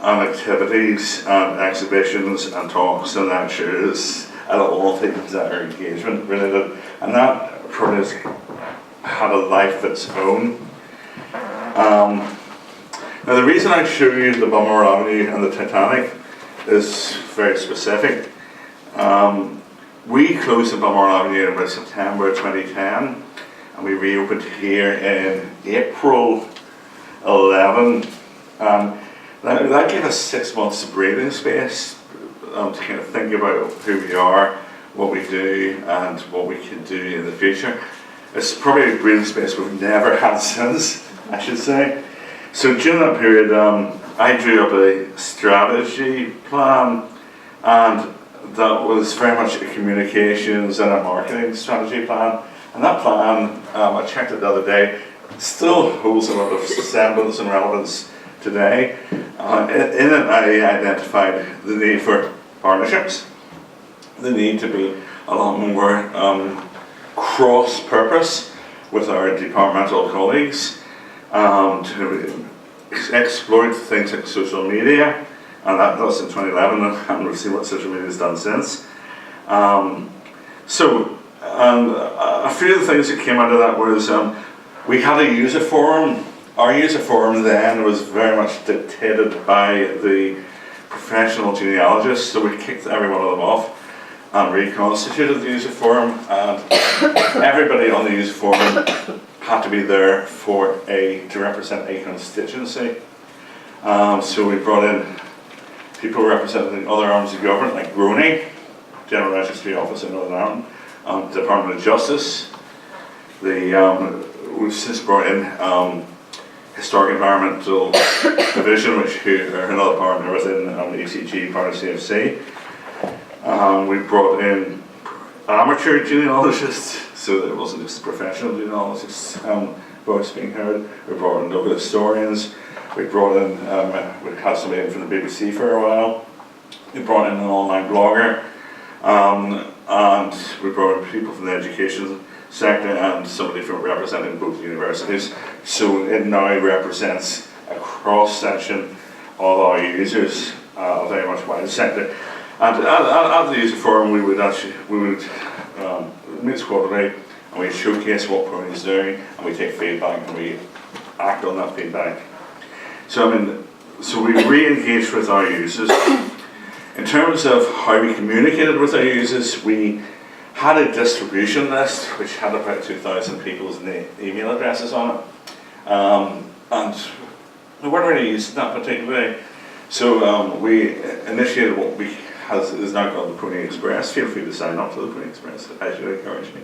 And activities and exhibitions and talks and lectures and all things that are engagement related, and that probably has had a life of its own. Now the reason I show you the Balmoral Avenue and the Titanic is very specific. We closed the Balmoral Avenue in about September 2010, and we reopened here in April 11. That gave us 6 months of breathing space to kind of think about who we are, what we do, and what we can do in the future. It's probably a breathing space we've never had since, I should say. So during that period, I drew up a strategy plan, and that was very much a communications and a marketing strategy plan. And that plan, I checked it the other day, still holds a lot of semblance and relevance today. In it, I identified the need for partnerships, the need to be a lot more cross-purpose with our departmental colleagues to exploit things like social media, and that was in 2011, and we've seen what social media has done since. A few of the things that came out of that was we had a user forum. Our user forum then was very much dictated by the professional genealogists, so we kicked every one of them off and reconstituted the user forum, and everybody on the user forum had to be there to represent a constituency. So we brought in people representing other arms of government like PRONI, General Registry Office in Northern Ireland, Department of Justice. We've since brought in Historic Environmental Division, which are another partner within ECG, part of CFC. We brought in amateur genealogists, so that it wasn't just professional genealogists voice being heard. We brought in local historians. We brought in, we had somebody in from the BBC for a while. We brought in an online blogger, and we brought in people from the education sector and somebody from representing both universities. So it now represents a cross-section of our users, a very much wide sector. And at the user forum, we would meet quarterly, and we showcase what PRONI is doing, and we take feedback and we act on that feedback. So we re-engaged with our users. In terms of how we communicated with our users, we had a distribution list which had about 2,000 people's email addresses on it, and we weren't really using that particularly. So we initiated what is now called the PRONI Express. Feel free to sign up to the PRONI Express, I should encourage you,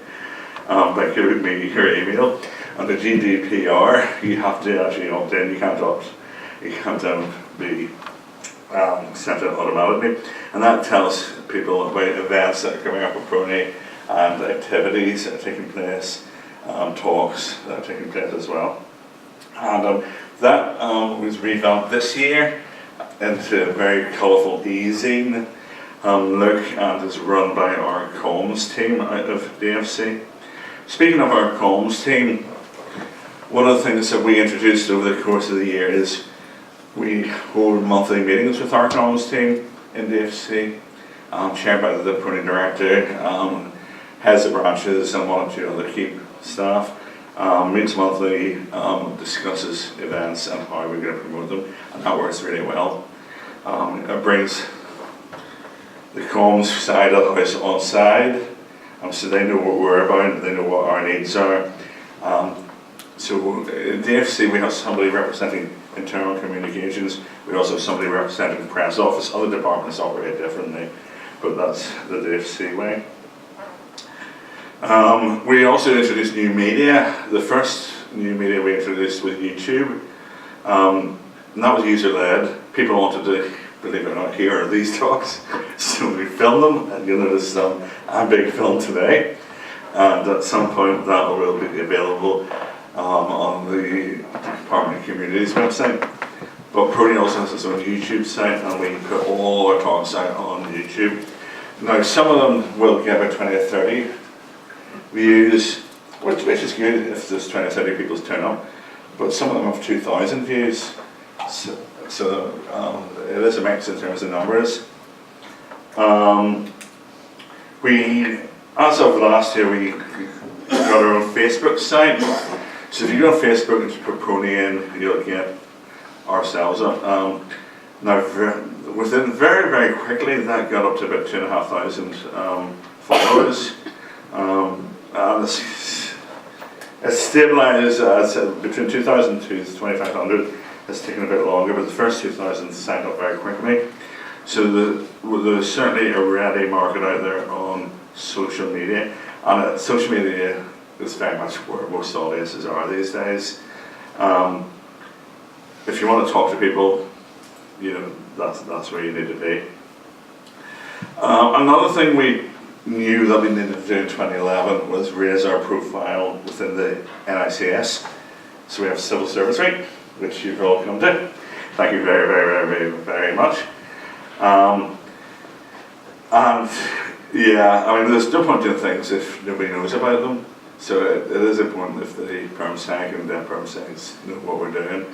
by giving me your email. Under GDPR, you have to actually opt in. You can't be sent out automatically, and that tells people about events that are coming up with PRONI and activities that are taking place, talks that are taking place as well. And that was revamped this year into a very colourful e-zine look, and is run by our comms team out of DFC. Speaking of our comms team, one of the things that we introduced over the course of the year is we hold monthly meetings with our comms team in DFC, chaired by the PRONI director, heads of branches, and one or two other key staff. Meets monthly, discusses events and how we're going to promote them, and that works really well. It brings the comms side of the house on side, so they know what we're about, they know what our needs are. So in DFC we have somebody representing internal communications, we also have somebody representing the press office. Other departments operate differently, but that's the DFC way. We also introduced new media. The first new media we introduced was YouTube, and that was user-led. People wanted to, believe it or not, hear these talks, so we filmed them, and you'll notice I'm being filmed today, and at some point that will be available on the Department of Communities website. But PRONI also has its own YouTube site, and we put all our talks out on YouTube. Now, some of them will get about 20 or 30 views, which is good if there's 20 or 30 people turn up, but some of them have 2,000 views, so it is a mix in terms of numbers. As of last year, we got our own Facebook site, so if you go on Facebook and put PRONI in, you'll get ourselves up. Now, within very quickly, that got up to about 2,500 followers. And it's stabilised between 2,000 to 2,500. It's taken a bit longer, but the first 2,000 signed up very quickly. So there's certainly a ready market out there on social media, and social media is very much where most audiences are these days. If you want to talk to people, that's where you need to be. Another thing we knew that we needed to do in 2011 was raise our profile within the NICS. So we have Civil Service Week, which you've all come to. Thank you very much. And yeah, I mean, there's no point doing things if nobody knows about them. So it is important if the PRONI and the PRONIs know what we're doing.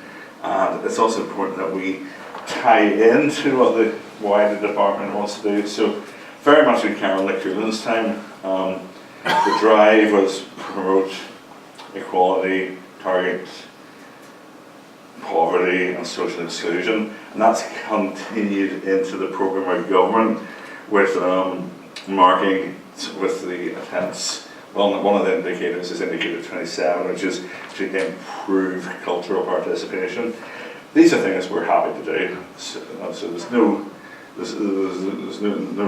And it's also important that we tie into what the wider department wants to do. So very much in Carol McCoolin's time, the drive was promote equality, target poverty and social exclusion, and that's continued into the programme of government with marking with the attempts. Well, one of the indicators is indicator 27, which is to improve cultural participation. These are things we're happy to do, so there's no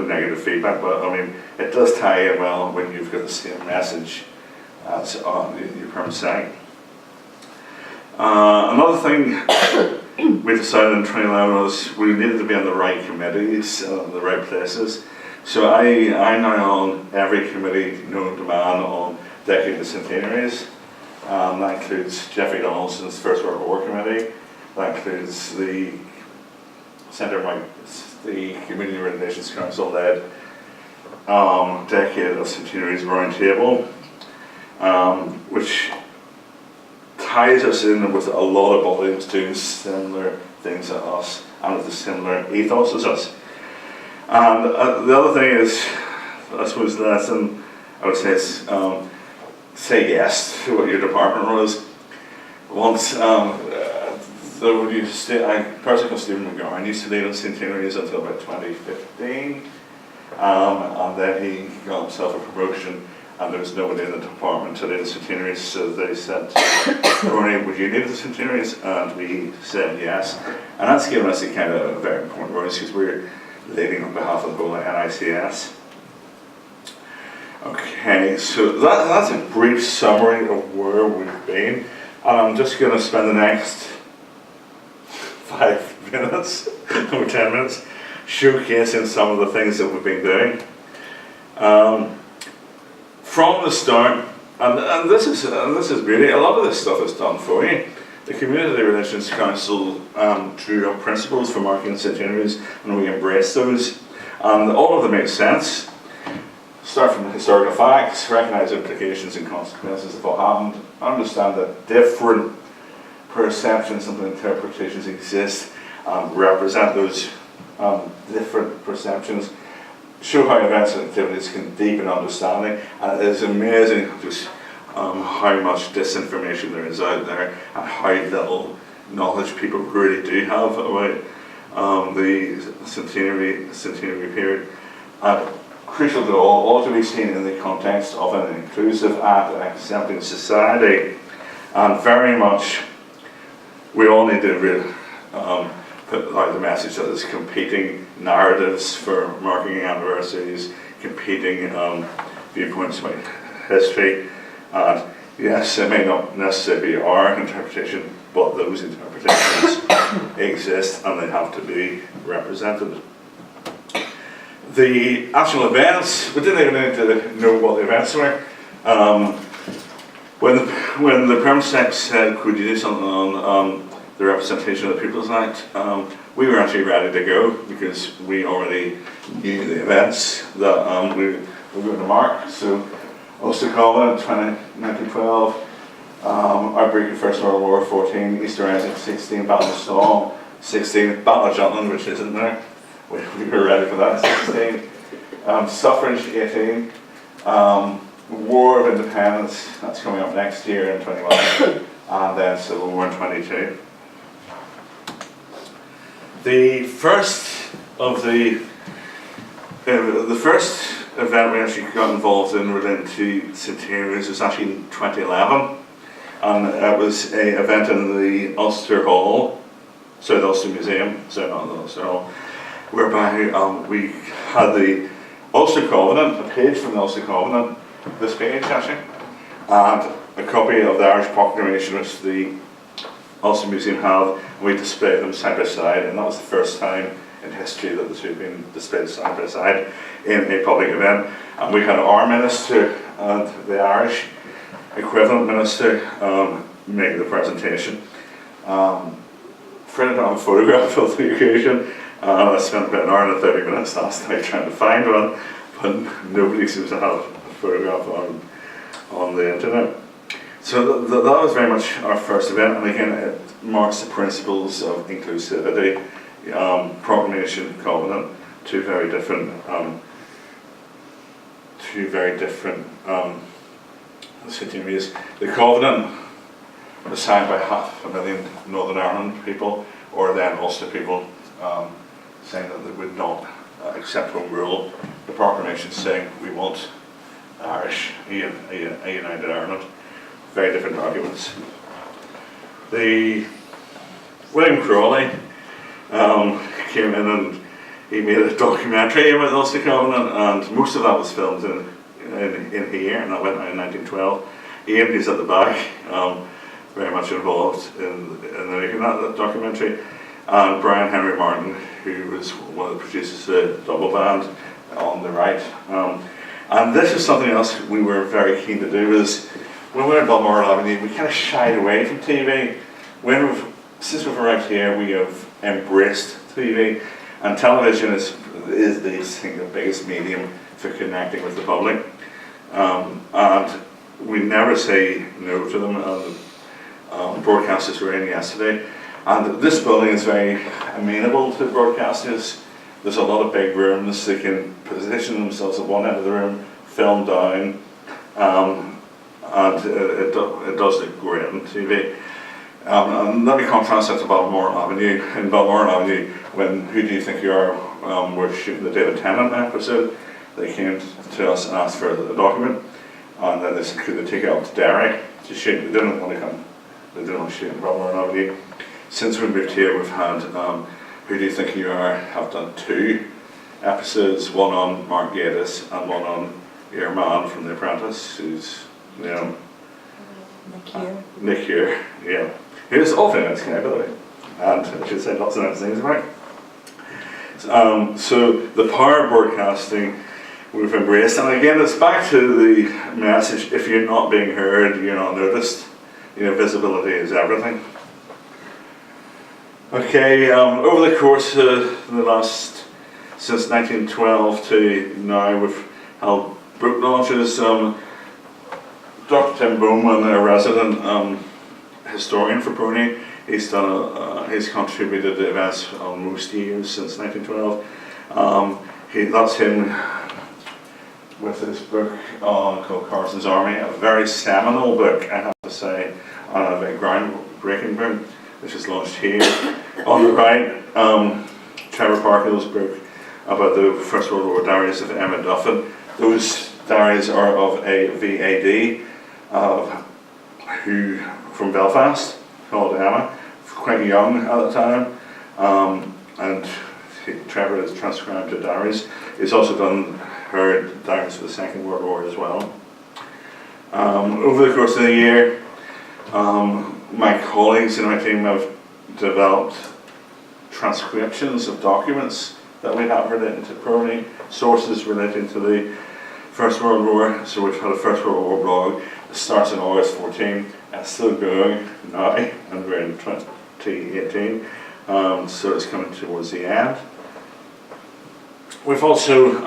negative feedback, but I mean, it does tie in well when you've got the same message as on your permanent site. Another thing we decided in 2011 was we needed to be on the right committees, the right places. So I'm now on every committee known to man on Decade of Centenaries. That includes Jeffrey Donaldson's First World War Committee. That includes the Centenaries, the Community Relations Council led Decade of Centenaries Roundtable, which ties us in with a lot of bodies doing similar things as us and with a similar ethos as us. And the other thing is, I suppose, lesson I would say is say yes to what your department was. Once when you I personally called Stephen McGowan used to lead on Centenaries until about 2015, and then he got himself a promotion, and there was nobody in the department to lead the Centenaries, so they said, "PRONI, would you lead the Centenaries?" And we said yes, and that's given us a kind of very important role because we're leading on behalf of the whole NICS. Okay, so that's a brief summary of where we've been, and I'm just going to spend the next 5 minutes or 10 minutes showcasing some of the things that we've been doing. From the start, and this is really, a lot of this stuff is done for you. The Community Relations Council drew up principles for marking centenaries, and we embraced those, and all of them make sense. Start from the historical facts, recognise implications and consequences of what happened, understand that different perceptions and interpretations exist, represent those different perceptions, show how events and activities can deepen understanding, and it is amazing just how much disinformation there is out there and how little knowledge people really do have about the centenary period. Crucial to all to be seen in the context of an inclusive and accepting society, and very much we all need to put out the message that there's competing narratives for marking anniversaries, competing viewpoints about history, and yes, it may not necessarily be our interpretation, but those interpretations exist and they have to be represented. The actual events, we didn't even need to know what the events were. When the PRONI said, could you do something on the representation of the People's Act, we were actually ready to go because we already knew the events that we were going to mark. So Ulster Covenant, 1912, outbreak of First World War, 14, Easter Rising, 16, Battle of Storm, 16, Battle of Jutland, which isn't there. We were ready for that, 16. Suffrage, 18. War of Independence, that's coming up next year in 21. And then Civil War in 22. The first event we actually got involved in relating to centenaries was actually in 2011. And it was an event in the Ulster Hall, sorry, the Ulster Museum, sorry, not the Ulster Hall, whereby we had the Ulster Covenant, a page from the Ulster Covenant, this page actually, and a copy of the Irish Proclamation which the Ulster Museum have, and we displayed them side by side, and that was the first time in history that the two have been displayed side by side in a public event. And we had our minister and the Irish equivalent minister make the presentation. Fred had a photograph of the occasion. I spent about an hour and 30 minutes last night trying to find one, but nobody seems to have a photograph on the internet. So that was very much our first event, and again it marks the principles of inclusivity, proclamation, covenant, two very different Centenaries. The covenant was signed by 500,000 Northern Ireland people, or then Ulster people, saying that they would not accept home rule. The proclamation saying we want Irish, a united Ireland. Very different arguments. William Crawley came in and he made a documentary about the Ulster Covenant, and most of that was filmed in here, and that went out in 1912. Ian is at the back, very much involved in making that documentary, and Brian Henry Martin, who was one of the producers of the double band on the right. And this is something else we were very keen to do, is when we were in Balmoral Avenue, we kind of shied away from TV. Since we've arrived here, we have embraced TV, and television is the single biggest medium for connecting with the public. And we never say no to them. Broadcasters were in yesterday, and this building is very amenable to broadcasters. There's a lot of big rooms. They can position themselves at one end of the room, film down, and it does look great on TV. And let me contrast that to Balmoral Avenue. In Balmoral Avenue, when Who Do You Think You Are were shooting the David Tennant episode, they came to us and asked for a document, and then they said could they take it up to Derry to shoot. They didn't want to come. They didn't want to shoot in Balmoral Avenue. Since we moved here, we've had Who Do You Think You Are have done 2 episodes, one on Mark Gatiss and one on your man from The Apprentice, who's Nick here, yeah. Who's often in this guy, by the way, and I should say lots of nice things about it. So the power of broadcasting we've embraced, and again it's back to the message: if you're not being heard, you're not noticed. Visibility is everything. Okay, over the course of the last, since 1912 to now, we've held book launches. Dr. Tim Bowman, a resident historian for PRONI, he's contributed to events on most years since 1912. That's him with his book called Carson's Army, a very seminal book, I have to say, and a very groundbreaking book, which is launched here. On the right, Trevor Parkill's book about the First World War diaries of Emma Duffin. Those diaries are of a VAD who from Belfast, called Emma, quite young at the time, and Trevor has transcribed her diaries. He's also done her diaries for the Second World War as well. Over the course of the year, my colleagues in my team have developed transcriptions of documents that we have relating to PRONI, sources relating to the First World War. So we've had a First World War blog. It starts in August 14, and it's still going now, and we're in 2018, so it's coming towards the end. We've also,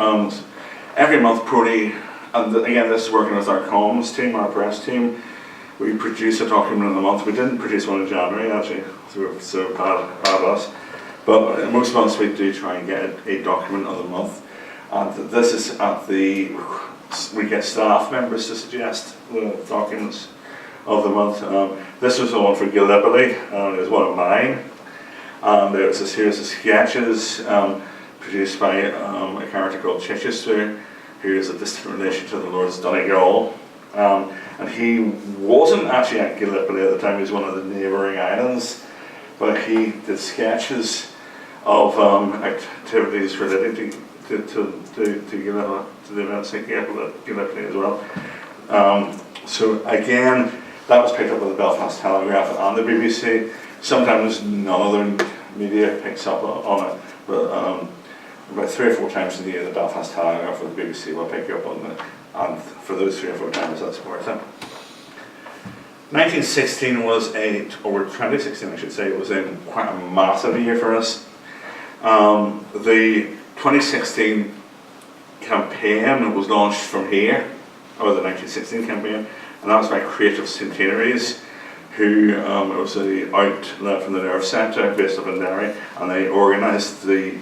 every month PRONI, and again this is working with our comms team, our press team, we produce a document in a month. We didn't produce one in January actually, so bad us. But most months we do try and get a document of the month. And this is we get staff members to suggest the documents of the month. This was the one for Gallipoli, it was one of mine. And it was a series of sketches produced by a character called Chichester, who is a distant relation to the Lord's Donegal. And he wasn't actually at Gallipoli at the time, he was one of the neighbouring islands, but he did sketches of activities relating to the events in Gallipoli as well. So again, that was picked up by the Belfast Telegraph and the BBC. Sometimes none of the media picks up on it, but about 3 or 4 times in the year the Belfast Telegraph or the BBC will pick you up on it, and for those 3 or 4 times that's worth it. 2016 I should say, was quite a massive year for us. The 2016 campaign was launched from here or the 1916 campaign, and that was by Creative Centenaries, who was the outlet from the Nerve Centre based up in Derry, and they organised the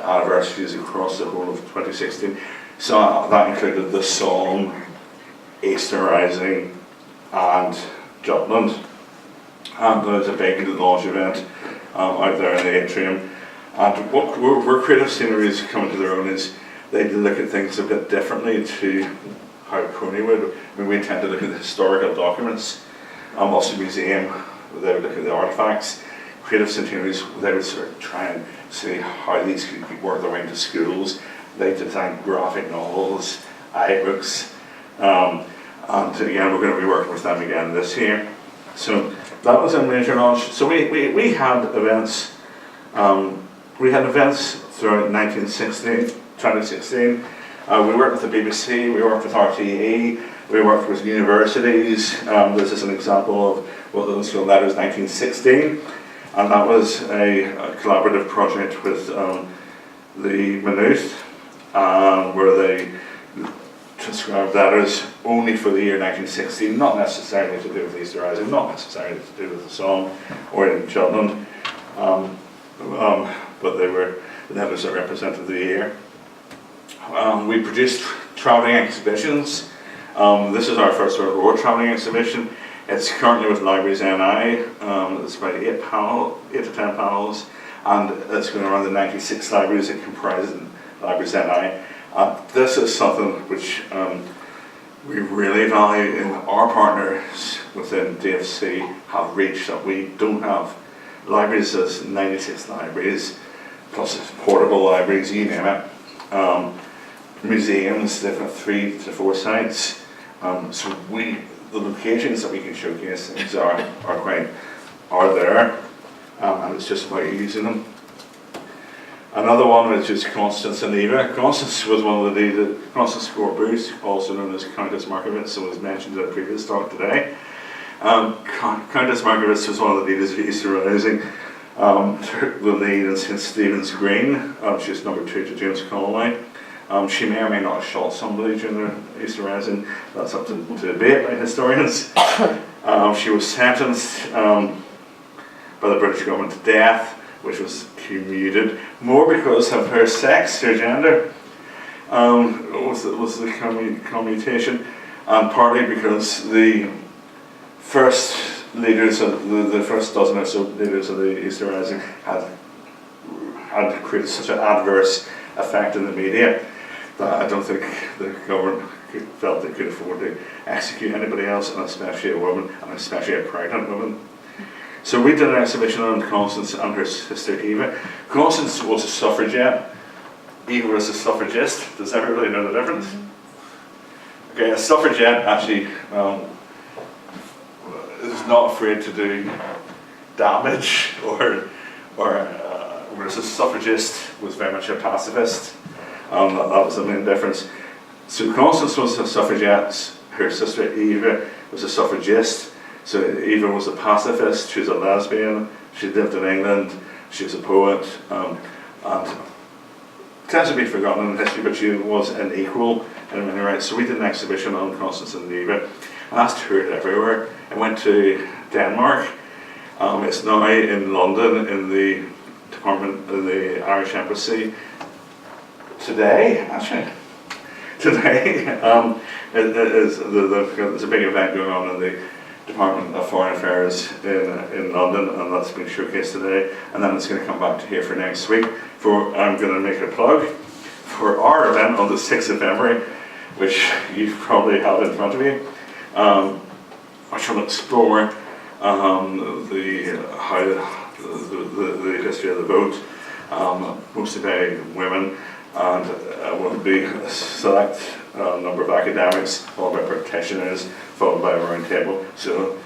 anniversaries across the whole of 2016. So that included the Somme, Easter Rising, and Jutland. And there was a big launch event out there in the atrium. And where Creative Sceneries come into their own is they look at things a bit differently to how PRONI would. I mean, we tend to look at the historical documents. Ulster Museum, they would look at the artefacts. Creative Centenaries, they would sort of try and see how these could work their way into schools. They designed graphic novels, iBooks, and again, we're going to be working with them again this year. So that was a major launch. So we had events. We had events throughout 2016. We worked with the BBC, we worked with RTE, we worked with universities. This is an example of what those called Letters 1916, and that was a collaborative project with the Maynooth, where they transcribed letters only for the year 1916, not necessarily to do with Easter Rising, not necessarily to do with the Somme or in Jutland, but they were letters that represented the year. We produced travelling exhibitions. This is our first World War travelling exhibition. It's currently with Libraries NI. It's about 8 to 10 panels, and it's going around the 96 libraries that comprise Libraries NI. This is something which we really value, and our partners within DFC have reached that we don't have. Libraries, there's 96 libraries, plus portable libraries, you name it. Museums, they've got 3 to 4 sites. So the locations that we can showcase things are there, and it's just about using them. Another one which is Constance and Eva. Constance was one of the Constance Scorpus, also known as Countess Markovitz, and was mentioned in a previous talk today. Countess Markovitz was one of the leaders of Easter Rising. Took the lead in St Stephen's Green. She was number 2 to James Connolly. She may or may not have shot somebody during the Easter Rising. That's up to debate by historians. She was sentenced by the British government to death, which was commuted, more because of her sex, her gender, was the commutation, and partly because the first leaders, the first dozen or so leaders of the Easter Rising had created such an adverse effect in the media that I don't think the government felt they could afford to execute anybody else, and especially a woman, and especially a pregnant woman. So we did an exhibition on Constance and her sister Eva. Constance was a suffragette, Eva was a suffragist. Does everybody know the difference? Okay, a suffragette actually is not afraid to do damage, whereas a suffragist was very much a pacifist. That was the main difference. So Constance was a suffragette, her sister Eva was a suffragist. So Eva was a pacifist, she was a lesbian, she lived in England, she was a poet, and tends to be forgotten in history, but she was an equal in many rights. So we did an exhibition on Constance and Eva, and that's toured everywhere. I went to Denmark. It's now in London in the department of the Irish Embassy. Today, actually. Today, there's a big event going on in the Department of Foreign Affairs in London, and that's been showcased today, and then it's going to come back to here for next week. I'm going to make a plug for our event on the 6th of February, which you probably have in front of you. I shall explore the history of the vote, mostly by women, and will be a select number of academics, followed by practitioners, followed by a round table. So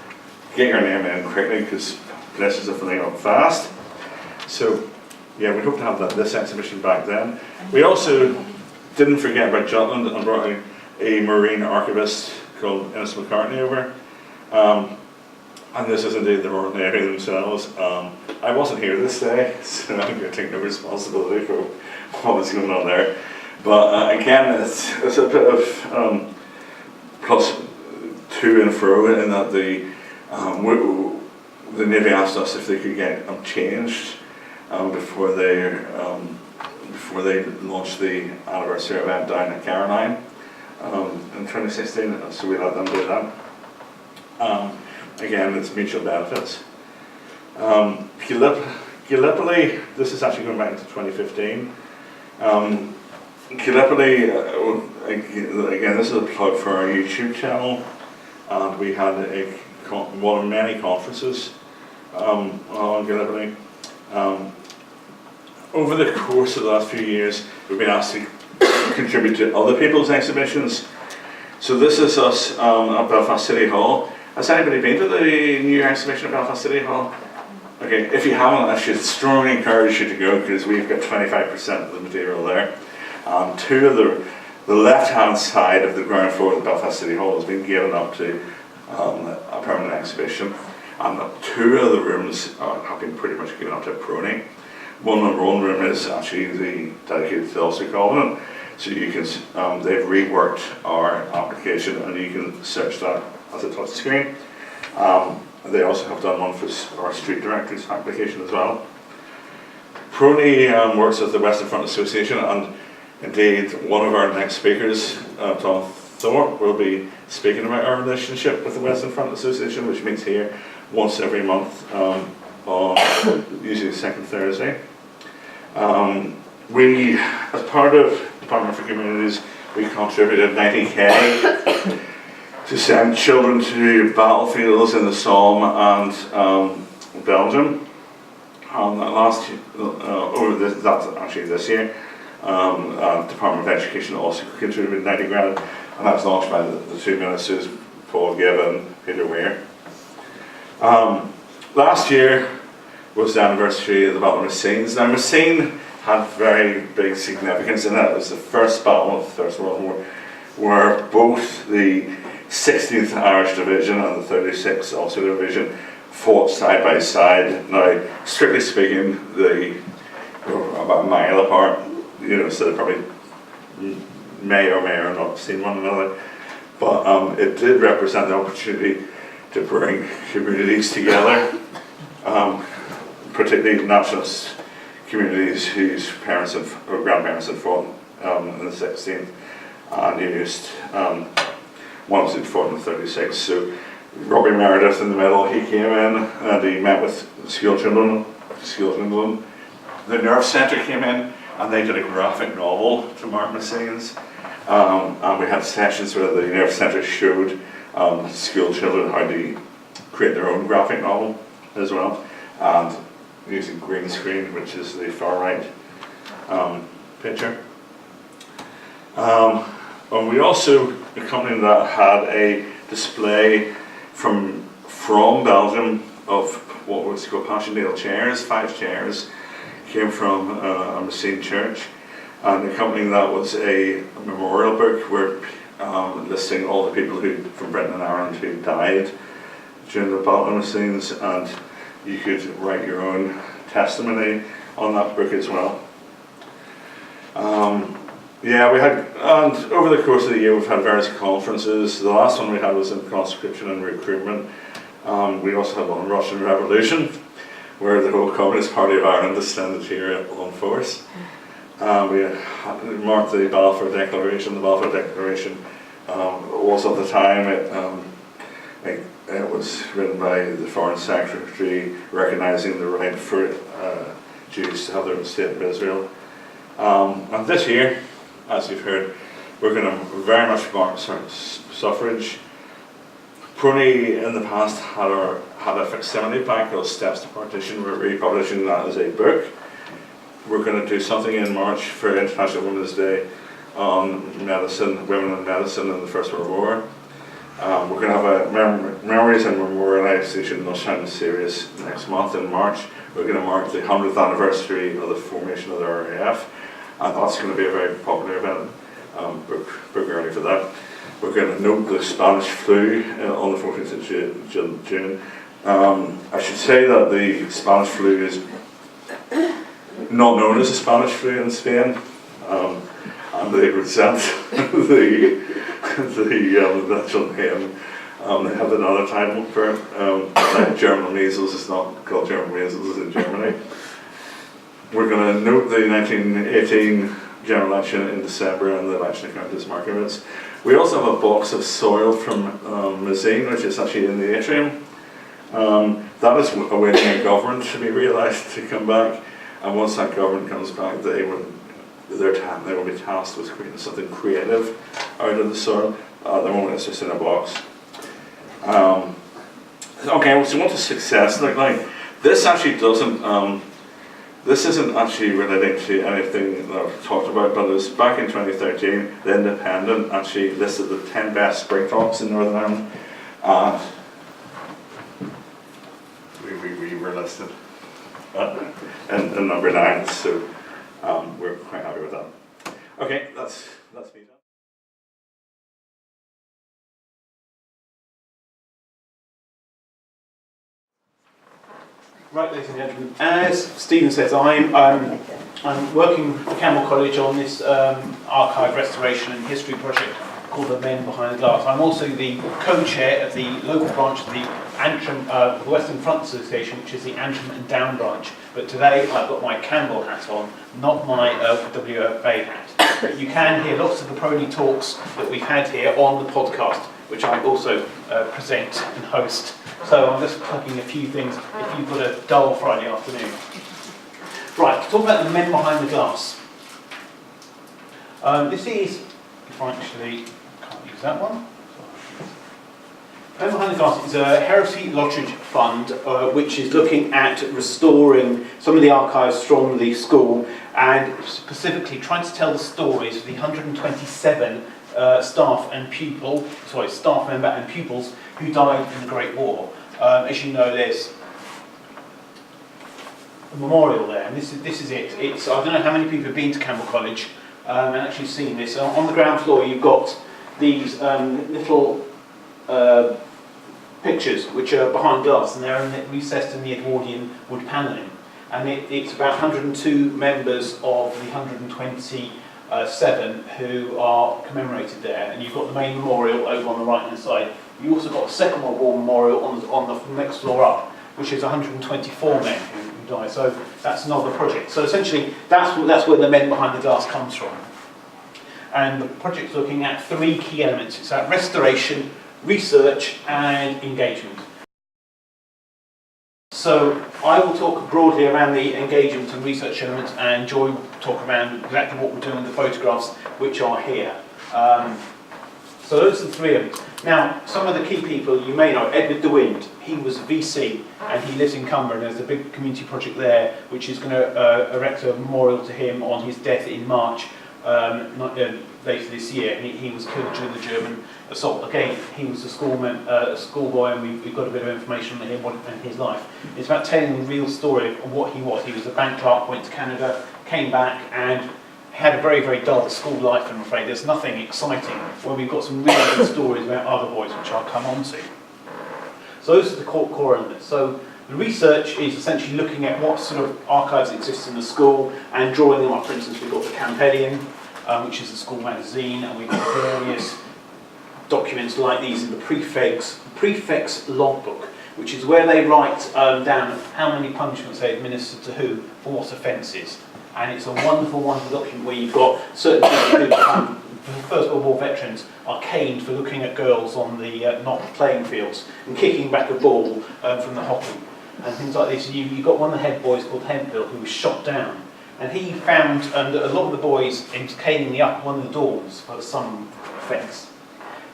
get your name in quickly, because places are filling up fast. So yeah, we hope to have this exhibition back then. We also didn't forget about Jutland and brought a marine archivist called Innes McCartney over. And this is indeed the Royal Navy themselves. I wasn't here this day, so I'm going to take no responsibility for what was going on there. But again, it's a bit of plus to and fro in that the Navy asked us if they could get them changed before they launched the anniversary event down at Caroline in 2016. So we let them do that. Again, it's mutual benefits. Gallipoli, this is actually going back to 2015. Gallipoli, again, this is a plug for our YouTube channel, and we had one of many conferences on Gallipoli. Over the course of the last few years, we've been asked to contribute to other people's exhibitions. So this is us at Belfast City Hall. Has anybody been to the new exhibition at Belfast City Hall? Okay, if you haven't, I should strongly encourage you to go, because we've got 25% of the material there. Two of the left-hand side of the ground floor of the Belfast City Hall has been given up to a permanent exhibition, and two of the rooms have been pretty much given up to PRONI. One room is actually dedicated to the Ulster Covenant, so you can they've reworked our application, and you can search that as a touch screen. They also have done one for our street directors application as well. PRONI works with the Western Front Association, and indeed one of our next speakers, Tom Thorpe, will be speaking about our relationship with the Western Front Association, which meets here once every month on usually the second Thursday. We, as part of Department for Communities, we contributed 90k to send children to battlefields in the Somme and Belgium. That's actually this year. Department of Education also contributed 90 grand, and that's launched by the two ministers, Paul Gibb and Peter Weir. Last year was the anniversary of the Battle of Messines. Now, Messines had very big significance in that. It was the first battle of the First World War, where both the 16th Irish Division and the 36th Ulster Division fought side by side. Now, strictly speaking, they were about a mile apart, so they probably may or not have seen one another. But it did represent the opportunity to bring communities together, particularly nationalist communities whose parents or grandparents had fought in the 16th, and used ones who'd fought in the 36th. So Robbie Meredith in the middle, he came in and he met with school children. The Nerve Centre came in and they did a graphic novel to mark Messines. And we had sessions where the Nerve Centre showed school children how to create their own graphic novel as well, and using green screen, which is the far right picture. And we also, a company that had a display from Belgium of what was called Passchendaele chairs, 5 chairs, came from a Messines church, and accompanying that was a memorial book where listing all the people from Britain and Ireland who died during the Battle of Messines, and you could write your own testimony on that book as well. And over the course of the year we've had various conferences. The last one we had was in conscription and recruitment. We also had one on Russian Revolution, where the whole Communist Party of Ireland descended here on force. We marked the Balfour Declaration. The Balfour Declaration was at the time, it was written by the Foreign Secretary recognising the right for Jews to have their own state of Israel. And this year, as you've heard, we're going to very much mark suffrage. PRONI in the past had a facsimile back called Steps to Partition. We're republishing that as a book. We're going to do something in March for International Women's Day on medicine, women in medicine in the First World War. We're going to have a Memories and Memorialisation Lunchtime series next month in March. We're going to mark the 100th anniversary of the formation of the RAF, and that's going to be a very popular event. Book early for that. We're going to note the Spanish flu on the 14th of June. I should say that the Spanish flu is not known as the Spanish flu in Spain, and and they present the actual name. They have another title for it, like German measles. It's not called German measles, it's in Germany. We're going to note the 1918 general election in December and the election of Countess Margaret. We also have a box of soil from Mazine, which is actually in the atrium. That is awaiting a government to be realised to come back, and once that government comes back, they will be tasked with creating something creative out of the soil. At the moment, it's just in a box. Okay, so what does success look like? This actually doesn't. This isn't actually relating to anything that I've talked about, but it was back in 2013. The Independent actually listed the 10 best spring tops in Northern Ireland. We were listed in number 9, so we're quite happy with that. Okay, that's me done. Right, ladies and gentlemen, as Stephen says, I'm working for Campbell College on this archive restoration and history project called The Men Behind the Glass. I'm also the co-chair of the local branch of the Antrim, the Western Front Association, which is the Antrim and Down branch. But today I've got my Campbell hat on, not my WFA hat. But you can hear lots of the PRONI talks that we've had here on the podcast, which I also present and host. So I'm just plugging a few things if you've got a dull Friday afternoon. Right, talk about the Men Behind the Glass. This is, if I actually can't use that one. Men Behind the Glass is a heresy lodgage fund which is looking at restoring some of the archives from the school and specifically trying to tell the stories of the 127 staff member and pupils who died in the Great War. As you know, there's a memorial there, and this is it. It's, I don't know how many people have been to Campbell College and actually seen this. On the ground floor, you've got these little pictures which are behind glass, and they're recessed in the Edwardian wood panelling. And it's about 102 members of the 127 who are commemorated there. And you've got the main memorial over on the right-hand side. You also got a Second World War memorial on the next floor up, which is 124 men who died. So that's another project. So essentially, that's where the Men Behind the Glass comes from. And the project's looking at 3 key elements. It's about restoration, research, and engagement. So I will talk broadly around the engagement and research elements, and Joy will talk around exactly what we're doing with the photographs which are here. So those are the 3 of them. Now, some of the key people you may know, Edward de Wind, he was a VC and he lives in Cumber, and there's a big community project there which is going to erect a memorial to him on his death in March later this year. He was killed during the German assault. Again, he was a schoolboy, and we've got a bit of information on him and his life. It's about telling the real story of what he was. He was a bank clerk, went to Canada, came back, and had a very, very dull school life, I'm afraid. There's nothing exciting when we've got some really good stories about other boys, which I'll come on to. So those are the core elements. So the research is essentially looking at what sort of archives exist in the school and drawing them up. For instance, we've got the Campbellian, which is the school magazine, and we've got various documents like these in the prefect's logbook, which is where they write down how many punishments they administered to who for what offences. And it's a wonderful, wonderful document where you've got certain people who, First World War veterans, are caned for looking at girls on the not playing fields and kicking back a ball from the hockey and things like this. You've got one of the head boys called Hemphill who was shot down, and he found that a lot of the boys caning the up one of the doors for some offence,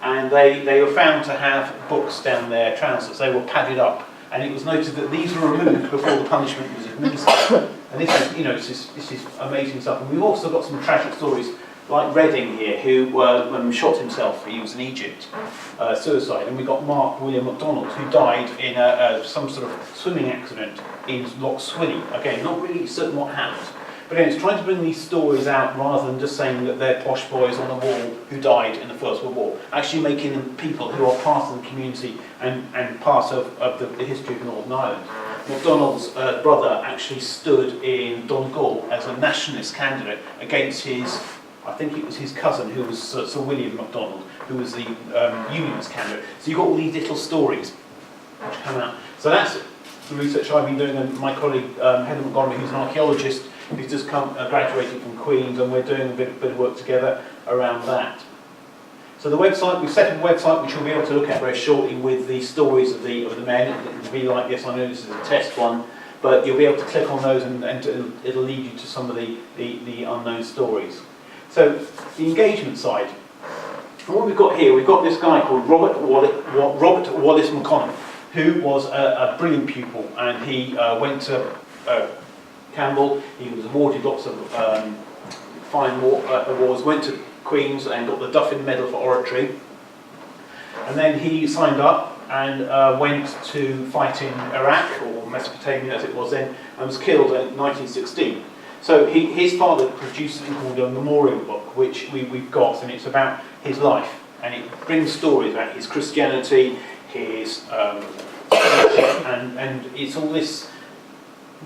and they were found to have books down their trousers. They were padded up, and it was noted that these were removed before the punishment was administered. And this is, this is amazing stuff. And we've also got some tragic stories, like Redding here, who shot himself. He was in Egypt, suicide. And we got Mark William MacDonald, who died in some sort of swimming accident in Loch Swilly. Again, not really certain what happened. But anyway, it's trying to bring these stories out rather than just saying that they're posh boys on a wall who died in the First World War. Actually making them people who are part of the community and part of the history of Northern Ireland. MacDonald's brother actually stood in Donegal as a nationalist candidate against his I think it was his cousin, who was Sir William MacDonald, who was the Unionist candidate. So you've got all these little stories which come out. So that's the research I've been doing, and my colleague Heather Montgomery, who's an archaeologist, who's just graduated from Queen's, and we're doing a bit of work together around that. So the website, we've set up a website which you'll be able to look at very shortly with the stories of the men. It'll be like this. I know this is a test one, but you'll be able to click on those and it'll lead you to some of the unknown stories. So the engagement side. And what we've got here, we've got this guy called Robert Wallace McConnell, who was a brilliant pupil, and he went to Campbell. He was awarded lots of fine awards, went to Queen's and got the Duffin Medal for Oratory. And then he signed up and went to fight in Iraq, or Mesopotamia as it was then, and was killed in 1916. So his father produced something called a memorial book, which we've got, and it's about his life. And it brings stories about his Christianity, his and it's all this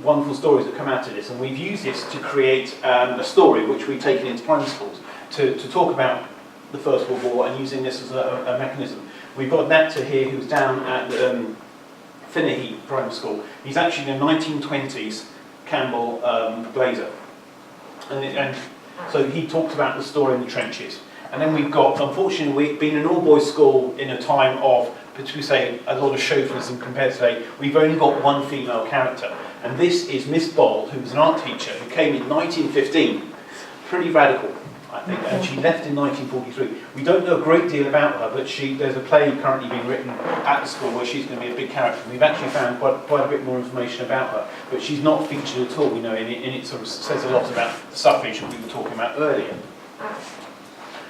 wonderful stories that come out of this. And we've used this to create a story which we've taken into primary schools to talk about the First World War, and using this as a mechanism. We've got an actor here who's down at Finnehy Primary School. He's actually a 1920s Campbell blazer. And so he talks about the story in the trenches. And then we've got, unfortunately, we've been an all-boys school in a time of, we say, a lot of chauvinism compared to today. We've only got one female character. And this is Miss Boll, who was an art teacher, who came in 1915. Pretty radical, I think, and she left in 1943. We don't know a great deal about her, but there's a play currently being written at the school where she's going to be a big character. We've actually found quite a bit more information about her, but she's not featured at all, and it sort of says a lot about the suffrage that we were talking about earlier.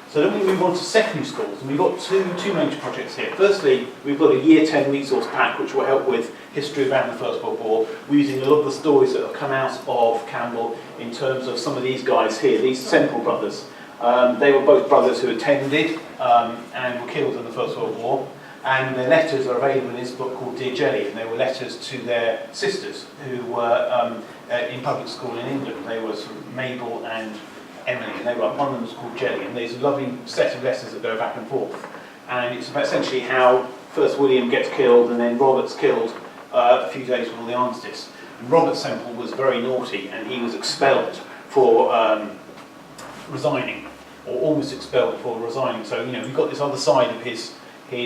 So then we move on to secondary schools, and we've got two major projects here. Firstly, we've got a Year 10 resource pack which will help with history around the First World War. We're using a lot of the stories that have come out of Campbell in terms of some of these guys here, these Semple brothers. They were both brothers who attended and were killed in the First World War, and their letters are available in this book called Dear Jelly, and they were letters to their sisters who were in public school in England. They were sort of Mabel and Emily, and one of them was called Jelly, and there's a lovely set of letters that go back and forth. And it's about essentially how first William gets killed and then Robert's killed a few days before the armistice. And Robert Semple was very naughty, and he was expelled for resigning, or almost expelled for resigning. So we've got this other side of his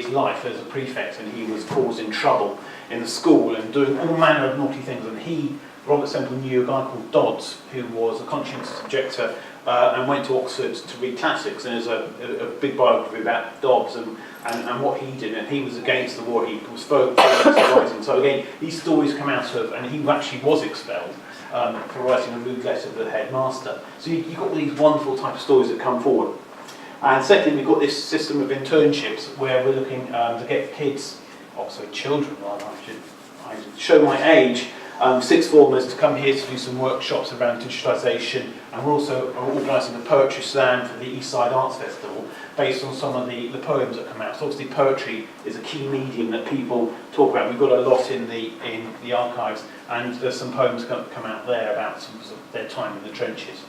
life as a prefect, and he was causing trouble in the school and doing all manner of naughty things. And Robert Semple knew a guy called Dodds, who was a conscientious objector and went to Oxford to read classics, and there's a big biography about Dobbs and what he did, and he was against the war, he was for rising. So again, these stories come out of, and he actually was expelled for writing a rude letter to the headmaster. So you've got all these wonderful type of stories that come forward. And secondly, we've got this system of internships where we're looking to get children rather, I should show my age, sixth formers to come here to do some workshops around digitisation, and we're also organising a poetry slam for the East Side Arts Festival based on some of the poems that come out. So obviously poetry is a key medium that people talk about. We've got a lot in the archives, and there's some poems come out there about some of their time in the trenches.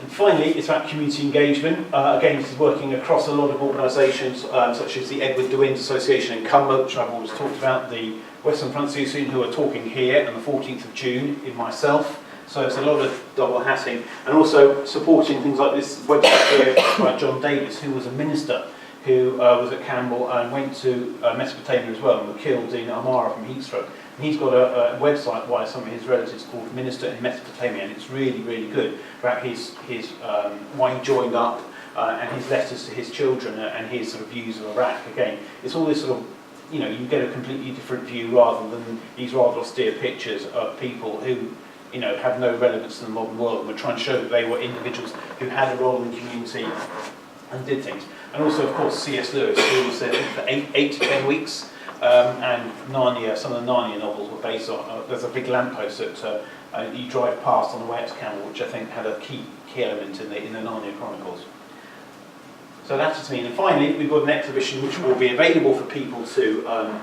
And finally, it's about community engagement. Again, this is working across a lot of organisations, such as the Edward DeWitt Association in Campbell, which I've always talked about, the Western Front Association, who are talking here on the 14th of June, in myself. So it's a lot of double hatting. And also supporting things like this website here by John Davis, who was a minister who was at Campbell and went to Mesopotamia as well, and were killed in Amara from heat stroke. And he's got a website by some of his relatives called Minister in Mesopotamia, and it's really, really good about his why he joined up and his letters to his children and his sort of views of Iraq. Again, it's all this sort of, you get a completely different view rather than these rather austere pictures of people who, have no relevance to the modern world. We're trying to show that they were individuals who had a role in the community and did things. And also, of course, C.S. Lewis, who was there for 8 to 10 weeks. And Narnia, some of the Narnia novels were based on, there's a big lamppost that you drive past on the way up to Campbell, which I think had a key element in the Narnia Chronicles. So that's what I mean. And finally, we've got an exhibition which will be available for people to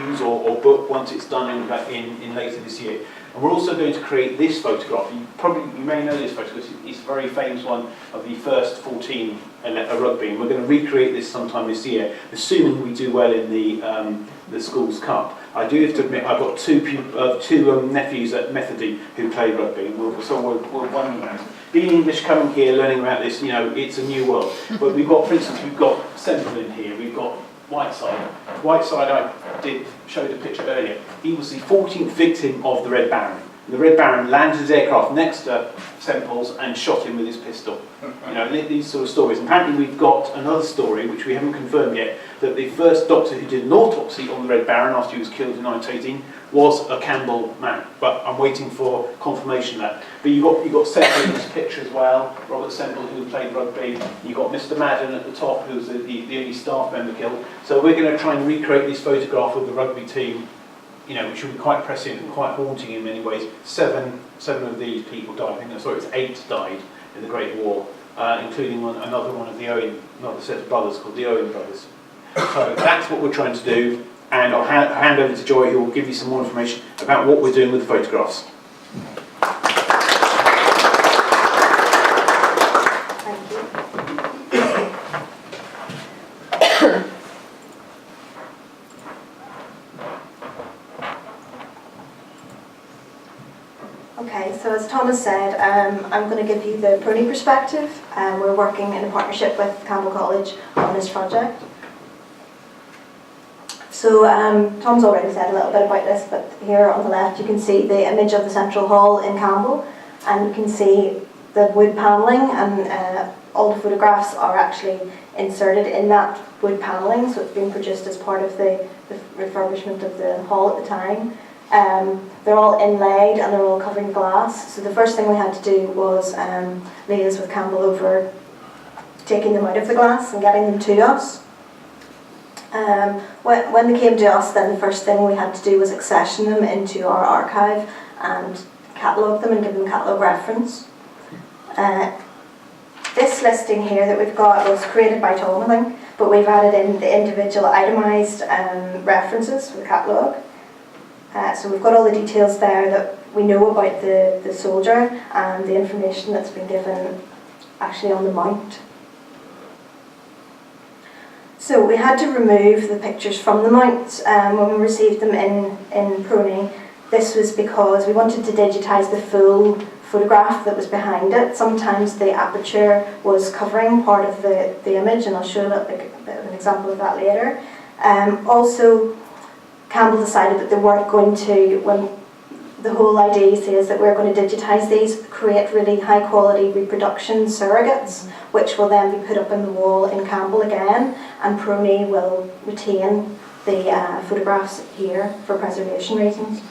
use or book once it's done in later this year. And we're also going to create this photograph. You may know this photograph. It's a very famous one of the first 14 rugby. And we're going to recreate this sometime this year, assuming we do well in the Schools Cup. I do have to admit, I've got two nephews at Methody who play rugby, and we're wondering about it. Being English, coming here, learning about this, it's a new world. But we've got, for instance, we've got Central in here, we've got Whiteside. Whiteside, I showed a picture earlier. He was the 14th victim of the Red Baron. The Red Baron landed his aircraft next to Semple's and shot him with his pistol. These sort of stories. Apparently we've got another story, which we haven't confirmed yet, that the first doctor who did an autopsy on the Red Baron after he was killed in 1918 was a Campbell man. But I'm waiting for confirmation of that. But you've got Semple in this picture as well, Robert Semple, who played rugby. You've got Mr. Madden at the top, who's the only staff member killed. So we're going to try and recreate this photograph of the rugby team, which will be quite prescient and quite haunting in many ways. Seven of these people died. I think it was 8 died in the Great War, including another set of brothers called the Owen brothers. So that's what we're trying to do, and I'll hand over to Joy, who will give you some more information about what we're doing with the photographs. Thank you. Okay, so as Thomas said, I'm going to give you the PRONI perspective. We're working in a partnership with Campbell College on this project. So Tom's already said a little bit about this, but here on the left you can see the image of the Central Hall in Campbell, and you can see the wood panelling, and all the photographs are actually inserted in that wood panelling, so it's been produced as part of the refurbishment of the hall at the time. They're all inlaid and they're all covered in glass, so the first thing we had to do was liaise with Campbell over taking them out of the glass and getting them to us. When they came to us, then the first thing we had to do was accession them into our archive and catalogue them and give them catalogue reference. This listing here that we've got was created by Tom, I think, but we've added in the individual itemised references for the catalogue. So we've got all the details there that we know about the soldier and the information that's been given actually on the mount. So we had to remove the pictures from the mounts when we received them in PRONI. This was because we wanted to digitise the full photograph that was behind it. Sometimes the aperture was covering part of the image, and I'll show a bit of an example of that later. Also, Campbell decided that they weren't going to, when the whole idea is that we're going to digitise these, create really high quality reproduction surrogates, which will then be put up on the wall in Campbell again, and PRONI will retain the photographs here for preservation reasons.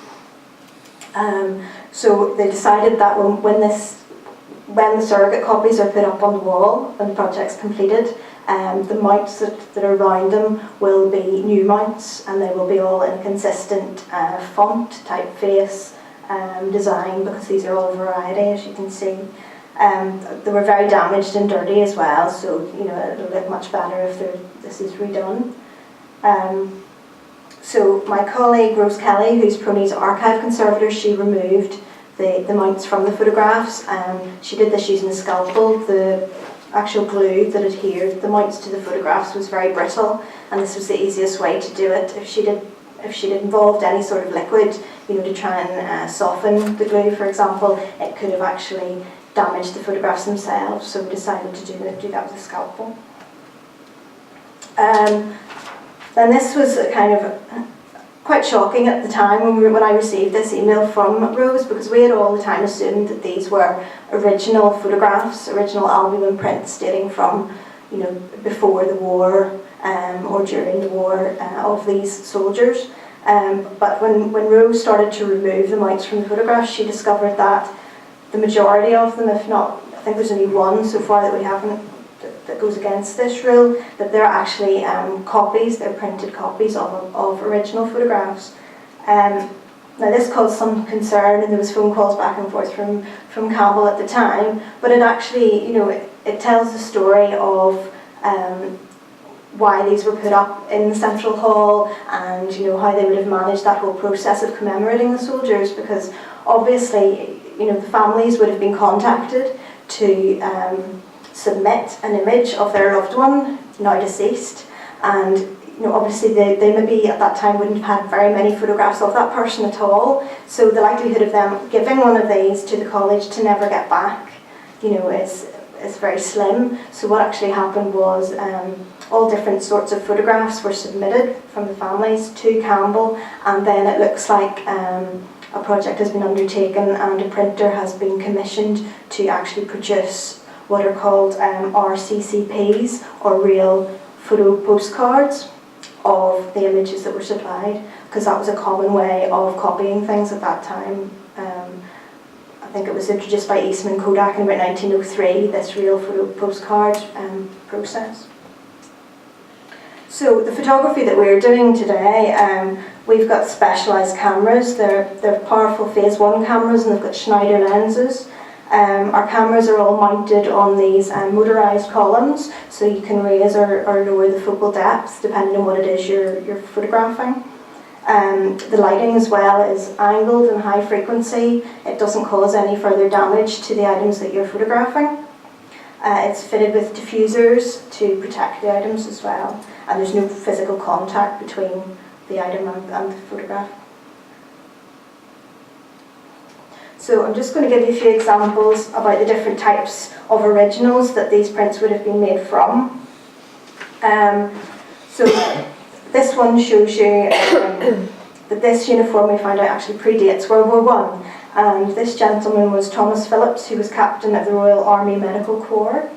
So they decided that when the surrogate copies are put up on the wall, when the project's completed, the mounts that are around them will be new mounts, and they will be all in a consistent font, typeface, design, because these are all variety, as you can see. They were very damaged and dirty as well, so it'll look much better if this is redone. So my colleague Rose Kelly, who's PRONI's archive conservator, she removed the mounts from the photographs. She did this using a scalpel. The actual glue that adhered the mounts to the photographs was very brittle, and this was the easiest way to do it. If she'd involved any sort of liquid, to try and soften the glue, for example, it could have actually damaged the photographs themselves. So we decided to do that with a scalpel. Then this was kind of quite shocking at the time when I received this email from Rose, because we had all the time assumed that these were original photographs, original albumin prints dating from before the war or during the war of these soldiers. But when Rose started to remove the mounts from the photographs, she discovered that the majority of them, if not, I think there's only one so far that we haven't, that goes against this rule, that they're actually copies, they're printed copies of original photographs. Now this caused some concern, and there was phone calls back and forth from Campbell at the time, but it actually, it tells the story of why these were put up in the Central Hall, and how they would have managed that whole process of commemorating the soldiers, because obviously, the families would have been contacted to submit an image of their loved one, now deceased, and obviously they maybe at that time wouldn't have had very many photographs of that person at all, so the likelihood of them giving one of these to the college to never get back, is very slim. So what actually happened was all different sorts of photographs were submitted from the families to Campbell, and then it looks like a project has been undertaken and a printer has been commissioned to actually produce what are called RCCPs, or real photo postcards, of the images that were supplied, because that was a common way of copying things at that time. I think it was introduced by Eastman Kodak in about 1903, this real photo postcard process. So the photography that we're doing today, we've got specialised cameras. They're powerful phase 1 cameras, and they've got Schneider lenses. Our cameras are all mounted on these motorised columns, so you can raise or lower the focal depth depending on what it is you're photographing. The lighting as well is angled and high frequency. It doesn't cause any further damage to the items that you're photographing. It's fitted with diffusers to protect the items as well, and there's no physical contact between the item and the photograph. So I'm just going to give you a few examples about the different types of originals that these prints would have been made from. So this one shows you that this uniform, we found out, actually predates World War I. And this gentleman was Thomas Phillips, who was captain of the Royal Army Medical Corps.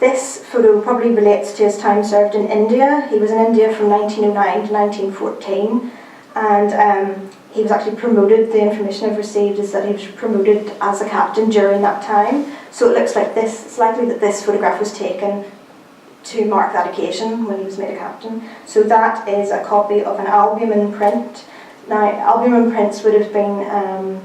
This photo probably relates to his time served in India. He was in India from 1909 to 1914, and he was actually promoted. The information I've received is that he was promoted as a captain during that time. So it looks like this, it's likely that this photograph was taken to mark that occasion when he was made a captain. So that is a copy of an albumen print. Now, albumen prints would have been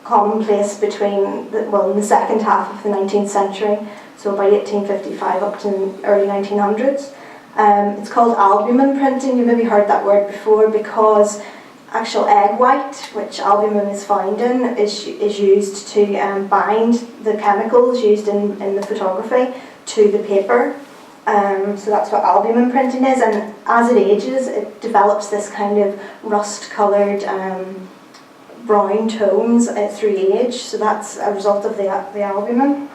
commonplace between, in the second half of the 19th century, so by 1855 up to the early 1900s. It's called albumen printing. You've maybe heard that word before, because actual egg white, which albumen is found in, is used to bind the chemicals used in the photography to the paper. So that's what albumen printing is, and as it ages, it develops this kind of rust-coloured brown tones through age. So that's a result of the albumen.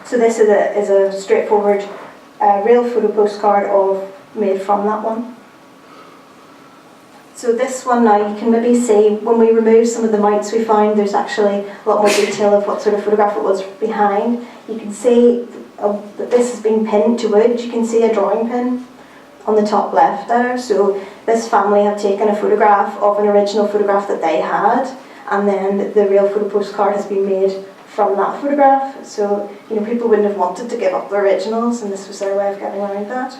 So this is a straightforward real photo postcard made from that one. So this one now, you can maybe see when we remove some of the mounts we found, there's actually a lot more detail of what sort of photograph it was behind. You can see that this has been pinned to wood. You can see a drawing pin on the top left there. So this family have taken a photograph of an original photograph that they had, and then the real photo postcard has been made from that photograph. So people wouldn't have wanted to give up their originals, and this was their way of getting around that.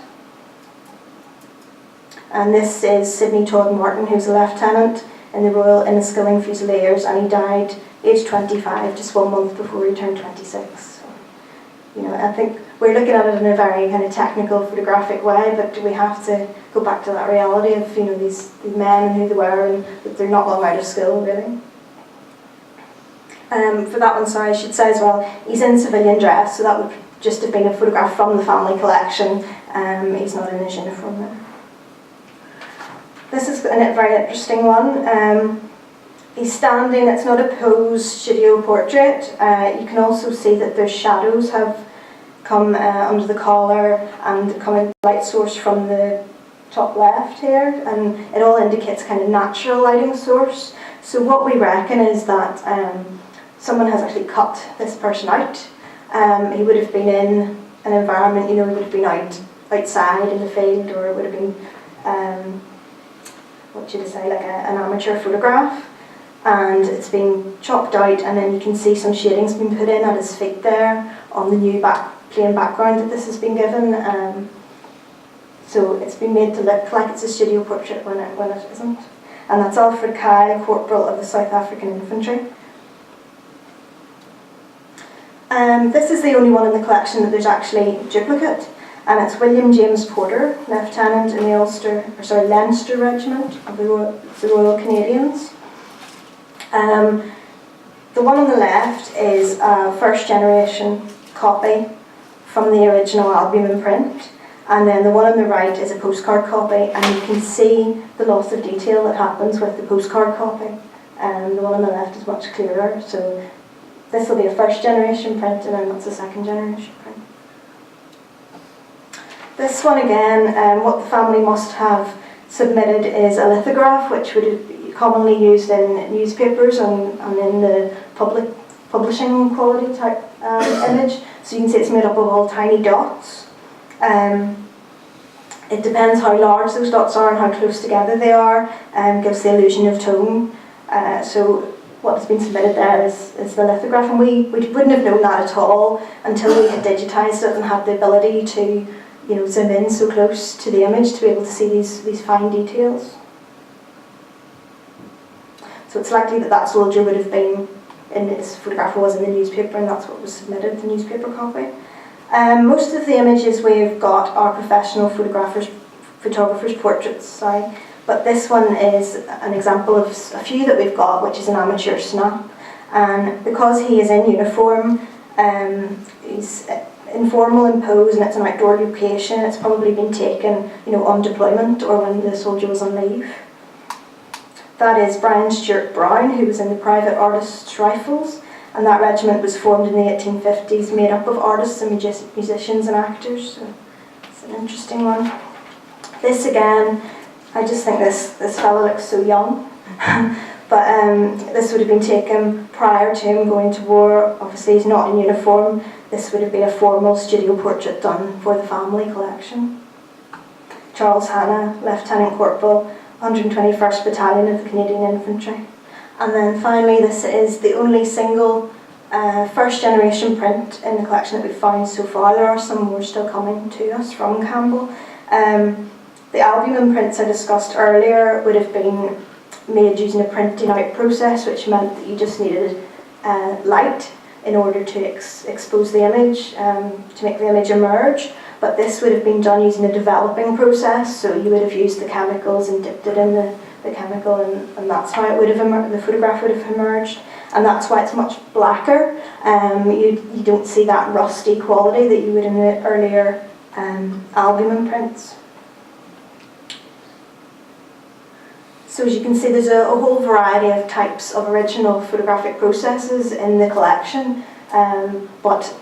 And this is Sidney Todd Martin, who's a lieutenant in the Royal Inniskilling Fusiliers, and he died aged 25, just 1 month before he turned 26. So, I think we're looking at it in a very kind of technical, photographic way, but we have to go back to that reality of these men and who they were, and that they're not long out of school, really. For that one, sorry, I should say as well, he's in civilian dress, so that would just have been a photograph from the family collection. He's not in his uniform there. This is a very interesting one. He's standing, it's not a pose studio portrait. You can also see that their shadows have come under the collar and coming light source from the top left here, and it all indicates kind of natural lighting source. So what we reckon is that someone has actually cut this person out. He would have been in an environment, he would have been outside in the field, or it would have been what should I say, like an amateur photograph, and it's been chopped out, and then you can see some shading's been put in at his feet there on the new plain background that this has been given. So it's been made to look like it's a studio portrait when it isn't. And that's Alfred Kyle, Corporal of the South African Infantry. This is the only one in the collection that there's actually duplicate. And it's William James Porter, Lieutenant in the Leinster Regiment of the Royal Canadians. The one on the left is a first generation copy from the original albumin print, and then the one on the right is a postcard copy, and you can see the loss of detail that happens with the postcard copy, and the one on the left is much clearer. So this will be a first generation print, and then that's a second generation print. This one again, what the family must have submitted is a lithograph, which would be commonly used in newspapers and in the publishing quality type image. So you can see it's made up of all tiny dots. It depends how large those dots are and how close together they are, gives the illusion of tone. So what has been submitted there is the lithograph, and we wouldn't have known that at all until we had digitised it and had the ability to zoom in so close to the image to be able to see these fine details. So it's likely that soldier would have been, in his photograph was in the newspaper, and that's what was submitted, the newspaper copy. Most of the images we've got are professional photographers' portraits, but this one is an example of a few that we've got, which is an amateur snap. And because he is in uniform, he's informal in pose, and it's an outdoor location. It's probably been taken, on deployment or when the soldier was on leave. That is Brian Stuart Brown, who was in the Private Artists' Rifles, and that regiment was formed in the 1850s, made up of artists and musicians and actors. So it's an interesting one. This again, I just think this fellow looks so young. But this would have been taken prior to him going to war. Obviously he's not in uniform. This would have been a formal studio portrait done for the family collection. Charles Hanna, Lieutenant Corporal, 121st Battalion of the Canadian Infantry. And then finally, this is the only single first generation print in the collection that we've found so far. There are some more still coming to us from Campbell. The albumin prints I discussed earlier would have been made using a printing out process, which meant that you just needed light in order to expose the image, to make the image emerge. But this would have been done using a developing process, so you would have used the chemicals and dipped it in the chemical, and that's how it would have the photograph would have emerged. And that's why it's much blacker. You don't see that rusty quality that you would in the earlier albumin prints. So as you can see, there's a whole variety of types of original photographic processes in the collection, but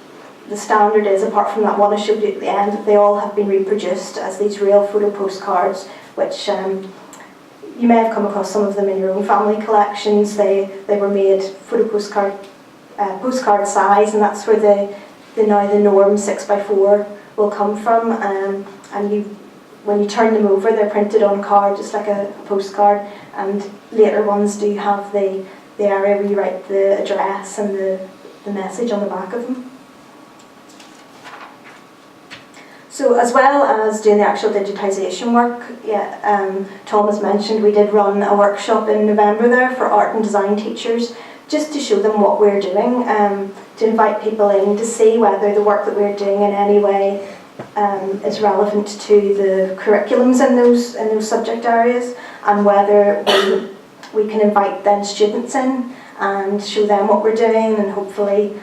the standard is, apart from that one I showed you at the end, that they all have been reproduced as these real photo postcards, which you may have come across some of them in your own family collections. They were made photo postcard size, and that's where the norm 6x4 will come from. And when you turn them over, they're printed on card, just like a postcard. And later ones do have the area where you write the address and the message on the back of them. So as well as doing the actual digitisation work, Tom has mentioned we did run a workshop in November there for art and design teachers, just to show them what we're doing, to invite people in to see whether the work that we're doing in any way is relevant to the curriculums in those subject areas, and whether we can invite then students in and show them what we're doing, and hopefully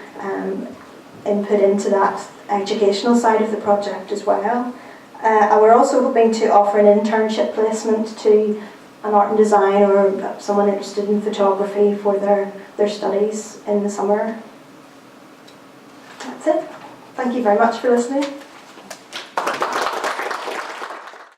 input into that educational side of the project as well. We're also hoping to offer an internship placement to an art and design or someone interested in photography for their studies in the summer. That's it. Thank you very much for listening.